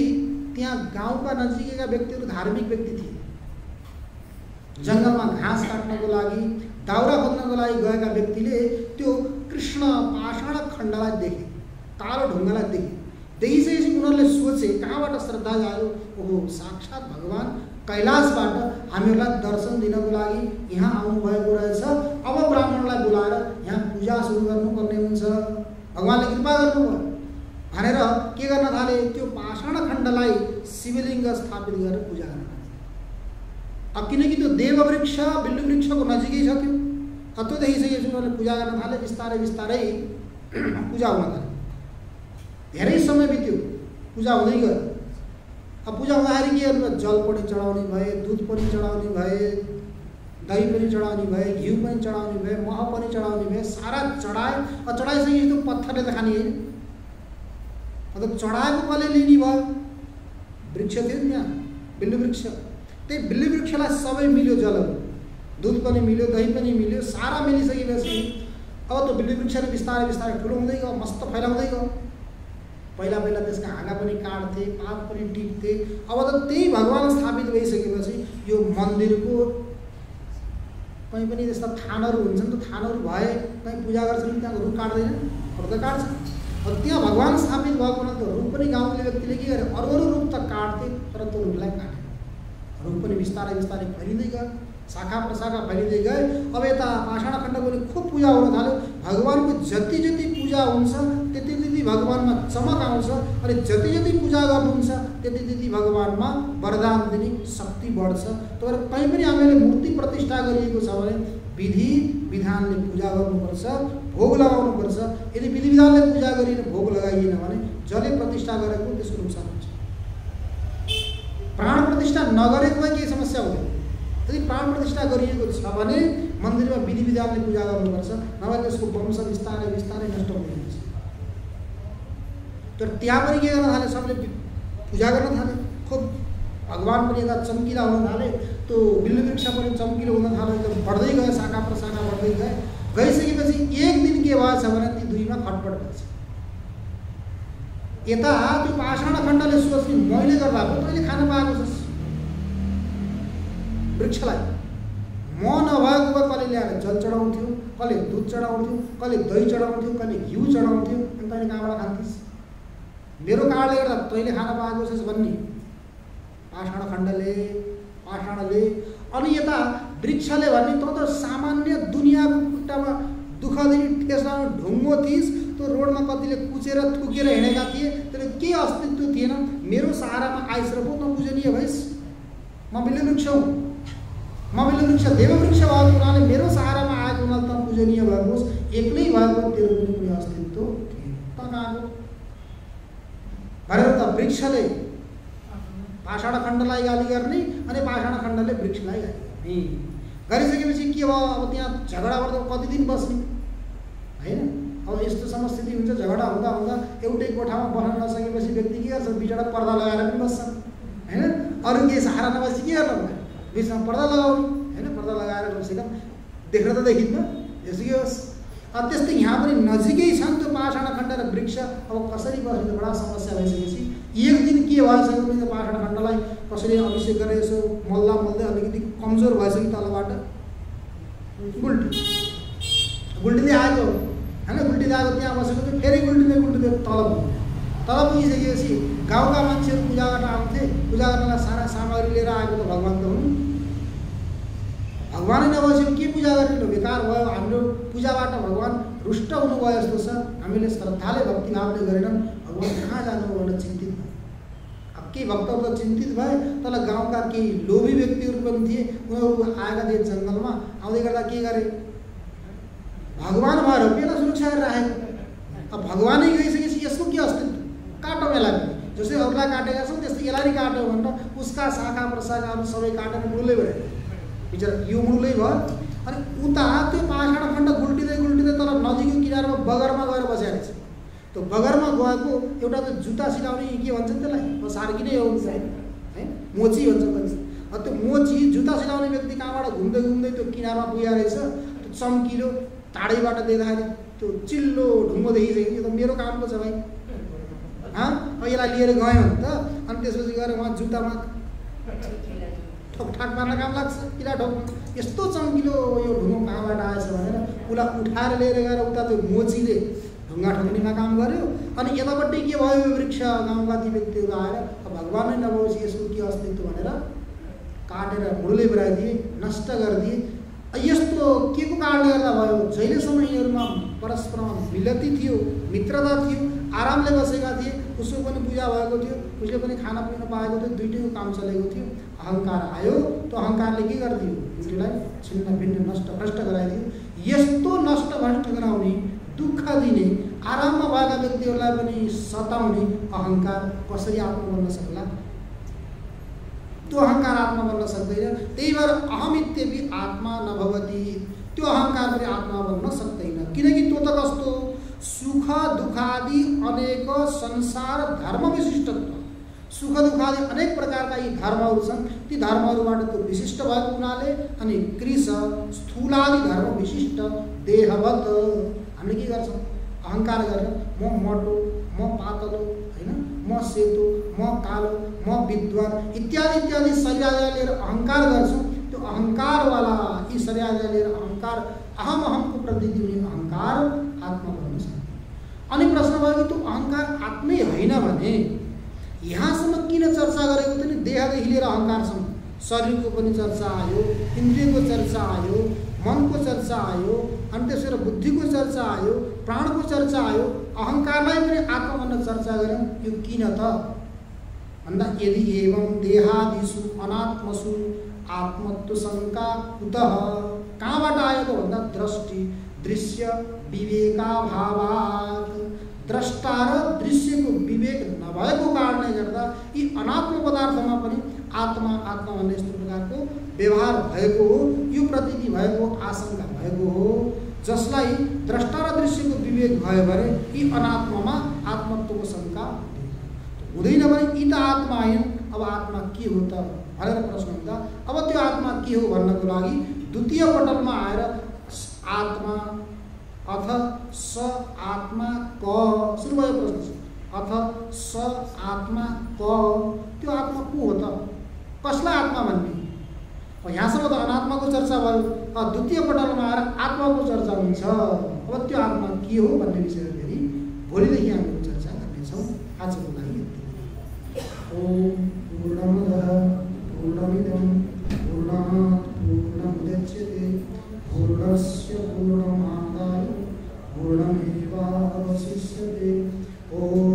त्यहाँ गाउँका नजिकैका व्यक्तिहरू धार्मिक व्यक्ति थिए। जङ्गलमा घाँस काट्नको लागि, दाउरा खोज्नको लागि गएका व्यक्तिले त्यो कृष्ण पाषाण खण्डलाई देखे, कालो ढुङ्गालाई देखे। देखिसकेपछि उनीहरूले सोचे, कहाँबाट श्रद्धा जायो, ओहो साक्षात् भगवान कैलाशबाट हामीहरूलाई दर्शन दिनको लागि यहाँ आउनुभएको रहेछ। अब ब्राह्मणलाई बोलाएर यहाँ पूजा सुरु गर्नुपर्ने हुन्छ, भगवानले कृपा गर्नुभयो भनेर के गर्न थाले, त्यो पाषाण खण्डलाई शिवलिङ्ग स्थापित गरेर पूजा गर्न थाले। अब किनकि त्यो देववृक्ष बिल्लु वृक्षको नजिकै छ त्यो, त्यो देखिसकेपछि उनीहरूले पूजा गर्न थाले। बिस्तारै बिस्तारै पूजा हुन थाल्यो। धेरै समय बित्यो, पूजा हुँदै गयो। अब पूजा हुँदाखेरि के गर्नु, जल पनि चढाउने भए, दुध पनि चढाउने भए, दही पनि चढाउने भए, घिउ पनि चढाउने भए, मह पनि चढाउने भए, सारा चढाए। अब चढाइसकेपछि त्यो पत्थरले त खाने होइन, अन्त चढाएको कसले लिने भयो, वृक्ष थियो त्यहाँ बिल्लु वृक्ष। त्यही बिल्लु वृक्षलाई सबै मिल्यो, जलहरू दुध पनि मिल्यो, दही पनि मिल्यो। सारा मिलिसकेपछि अब त्यो बिल्लु वृक्षले बिस्तारै बिस्तारै ठुलो हुँदै गयो, मस्त फैलाउँदै गयो। पहिला पहिला त्यसका हाँगा पनि काट्थे, पात पनि टिप्थे। अब त त्यही भगवान स्थापित भइसकेपछि यो मन्दिरको कहीँ पनि त्यस्ता थानहरू हुन्छन्, त्यो थानहरू भए कहीँ पूजा गर्छन्, त्यहाँ रुख काट्दैन, अरू त काट्छ। अब त्यहाँ भगवान स्थापित भएको हुनाले त्यो रुख पनि गाउँले व्यक्तिले के गरे, अरू अरू रुख त काट्थे तर त्यो रुखलाई काटे। रुख पनि बिस्तारै बिस्तारै फैलिँदै गयो, शाखा प्रशाखा फैलिँदै गए। अब यता पाषाण खण्डको पनि खुब पूजा हुन थाल्यो। भगवानको जति जति पूजा हुन्छ त्यति त्यति भगवानमा चमक आउँछ, अनि जति जति पूजा गर्नुहुन्छ त्यति त्यति भगवानमा वरदान दिने शक्ति बढ्छ। तर कहीँ पनि हामीले मूर्ति प्रतिष्ठा गरिएको छ भने विधि विधानले पूजा गर्नुपर्छ, भोग लगाउनुपर्छ। यदि विधि विधानले पूजा गरिएर भोग लगाइएन भने जसले प्रतिष्ठा गरेको त्यसको नुकसान हुन्छ। प्राण प्रतिष्ठा नगरेकोमा केही समस्या हुँदैन। यदि प्राण प्रतिष्ठा गरिएको छ भने मन्दिरमा विधि विधानले पूजा गर्नुपर्छ, नभए त्यसको वंश बिस्तारै बिस्तारै नष्ट हुँदै जान्छ। तर त्यहाँ पनि के गर्न थाले, सबले पूजा गर्न थाले। खुब भगवान पनि यता चम्किला हुन थाले, त्यो बिल्लु वृक्ष पनि चम्किलो हुन थाल्यो, एकदम बढ्दै गयो, शाखा प्रशाखा बढ्दै गए। गइसकेपछि एक दिन के भएछ भने ती दुईमा खटपट भएछ। यता त्यो पाषाण खण्डले सोच्ने, मैले गर्दा पो तैँले खान पाएको छस् वृक्षलाई। म नभएको भए कसले ल्याएर जल चढाउँथ्यो, कसले दुध चढाउँथ्यो, कसले दही चढाउँथ्यो, कसले घिउ चढाउँथ्यो, अनि तैँले कहाँबाट खान्थिस्? मेरो कारणले गर्दा तैँले खान पाएको छस् भन्ने पाषाण खण्डले, पाषाणले। अनि यता वृक्षले भन्ने, त त सामान्य दुनियाँको खुट्टामा दुःख दिने ठेस लाउने ढुङ्गो थिइस्, त्यो रोडमा कतिले कुचेर थुकेर हिँडेका थिए, त्यसले केही अस्तित्व थिएन। मेरो सहारामा आइस र पो त पूजनीय भइस्, म बिल्लु वृक्ष हुँ। ममिलो वृक्ष देववृक्ष भएको हुनाले मेरो सहारामा आएको हुनाले त पूजनीय भएको होस्, एक्लै भएको तेरो पनि कुनै अस्तित्व थिएन, त कहाँको भनेर त वृक्षले पाषाण खण्डलाई गाली गर्ने अनि पाषाण खण्डले वृक्षलाई गाली गर्ने गरिसकेपछि के भयो? अब त्यहाँ झगडा गर्दा कति दिन बस्ने होइन? अब यस्तो समस्थिति हुन्छ, झगडा हुँदा हुँदा एउटै कोठामा बस्न नसकेपछि व्यक्ति के गर्छ? बिचरा पर्दा लगाएर पनि बस्छन् होइन? अरू केही सहारा नभएपछि के गर्नु पर्यो? बिचमा पर्दा लगाउने होइन? पर्दा लगाएर बसेका देख्न त देखिन्न, यसो के होस्। त्यस्तै यहाँ पनि नजिकै छन् त्यो पाषाण खण्ड र वृक्ष। अब कसरी बस्ने त बडा समस्या भइसकेपछि एक दिन के भएछ भने पाषाण खण्डलाई कसैले अभिषेक गरेर यसो मल्दा मल्दै अलिकति कमजोर भएछ कि तलबाट गुल्टिँदै आएको होइन? गुल्टिँदै आएको त्यहाँ बसेको थियो, फेरि गुल्टिँदै तल पुगिसकेपछि गाउँका मान्छेहरू पूजा गर्न आउँथे, पूजा गर्नलाई सारा सामग्री लिएर आएको त भगवान् त हुन्। भगवानै नभएपछि के पूजा गर्ने? बेकार भयो। हाम्रो पूजाबाट भगवान् रुष्ट हुनुभयो जस्तो छ। हामीले श्रद्धाले भक्तिभावले गरेनन्, भगवान् कहाँ जानु भनेर चिन्तित भयो। अब केही भक्तहरू त चिन्तित भए, तर गाउँका केही लोभी व्यक्तिहरू पनि थिए, उनीहरू आएका थिए जङ्गलमा। आउँदै गर्दा के गरे? भगवान् भएर पेला सुरक्षा गरेर राखेको। अब भगवानै गइसकेपछि यसको के अस्तित्व? काटो यसलाई, जसरी अरूलाई काटेका छौँ त्यस्तै यसलाई नै काट्यो भनेर उसका शाखा प्रशाखाहरू सबै काटेर मुडुलै भयो, बिचरा यो मुडुलै भयो। अनि उता त्यो पाषाण खण्ड गुल्टिँदै तल नदीको किनारमा बगरमा गएर बसेको रहेछ। त्यो बगरमा गएको एउटा त जुत्ता सिलाउने के भन्छन् त्यसलाई, सार्की नै हो है, मोची भन्छ पनि। त्यो मोची जुत्ता सिलाउने व्यक्ति कहाँबाट घुम्दै त्यो किनारमा पुगेको रहेछ। त्यो चम्किलो टाढैबाट देख्दाखेरि त्यो चिल्लो ढुङ्गो देखिसक्यो, यो त मेरो कामको छ भाइ, अब यसलाई लिएर गयो भने त अनि त्यसपछि गएर उहाँ जुत्तामा ठोकठाक मार्न काम लाग्छ, किला ठोक। यस्तो चम्किलो यो ढुङ्गो कहाँबाट आएछ भनेर उसलाई उठाएर लिएर गएर उता त्यो मोचीले ढुङ्गा ठोक्नेमा काम गर्यो। अनि यतापट्टि के भयो? वृक्ष गाउँका ती व्यक्तिहरू आएर भगवानै नभएपछि यसको के अस्तित्व भनेर काटेर मुडुलै बनाइदिए, नष्ट गरिदिए। यस्तो के को कारणले गर्दा भयो? जहिलेसम्म यिनीहरूमा परस्परमा मिलती थियो, मित्रता थियो, आरामले बसेका थिए, उसको पनि पूजा भएको थियो, उसले पनि खाना पिउन पाएको थियो, दुइटैको काम चलेको थियो। अहङ्कार आयो, त्यो अहङ्कारले के गरिदियो? दुइटैलाई छिन्न भिन्न नष्ट भ्रष्ट गराइदियो। यस्तो नष्ट भ्रष्ट गराउने, दुःख दिने, आराममा भएका व्यक्तिहरूलाई पनि सताउने अहङ्कार कसरी आत्मा बन्न सक्ला? त्यो अहङ्कार आत्मा बन्न सक्दैन। त्यही भएर अहमित्यपि आत्मा नभवति, त्यो अहङ्कार पनि आत्मा बन्न सक्दैन। किनकि त्यो त कस्तो? सुख दुखादि अनेक संसार धर्म विशिष्टत्व, सुख दुखादि अनेक प्रकारका यी धर्महरू छन्, ती धर्महरूबाट त्यो विशिष्ट भएको हुनाले अनि कृष स्थूलादि धर्म विशिष्ट देहवत हामीले के गर्छौँ? अहङ्कार गरेर म मोटो, म पातलो होइन, म सेतो, म कालो, म विद्वान इत्यादि इत्यादि शरीर लिएर अहङ्कार गर्छौँ। त्यो अहङ्कारवाला यी शरीर लिएर अहङ्कार अहमको प्रतीति हुने अहङ्कार आत्मा बन्न सक्छ। अनि प्रश्न भयो कि त्यो अहङ्कार आत्मै होइन भने यहाँसम्म किन चर्चा गरेको थियो नि? देहदेखि लिएर अहङ्कारसम्म शरीरको पनि चर्चा आयो, इन्द्रियको चर्चा आयो, मनको चर्चा आयो, अनि त्यसबाट बुद्धिको चर्चा आयो, प्राणको चर्चा आयो, अहङ्कारलाई पनि आत्मा भन्न चर्चा गऱ्यौँ। यो किन त भन्दा यदि एवं देहादिषु अनात्मसु आत्मत्व शङ्का कुतः, कहाँबाट आयो त भन्दा दृष्टि दृश्य विवेकाभावात्, द्रष्टा र दृश्यको विवेक नभएको कारणले गर्दा यी अनात्म पदार्थमा पनि आत्मा आत्मा भन्ने यस्तो प्रकारको व्यवहार भएको हो, यो प्रतीति भएको, आशंका भएको हो, जसलाई द्रष्टा र दृश्यको विवेक भयो भने यी अनात्मामा आत्मत्वको शङ्का हुँदैन भने यी त आत्मा होइन, अब आत्मा के हो त भनेर प्रश्न हुँदा अब त्यो आत्मा के हो भन्नको लागि द्वितीय पटलमा आएर आत्मा अथ स आत्मा क सुरु भयो प्रश्न। अथ स आत्मा क, त्यो आत्मा को हो त? कसलाई आत्मा भन्ने? यहाँसम्म त अनात्माको चर्चा भयो, द्वितीय पटलमा आएर आत्माको चर्चा हुन्छ। अब त्यो आत्मा के हो भन्ने विषय फेरि भोलिदेखि हामी चर्चा गर्नेछौँ। आजको लागि ओम पूर्णमदः पूर्णमिदं पूर्णात् पूर्णमुदच्यते पूर्णस्य पूर्णमादाय पूर्णमेवावशिष्यते। ओम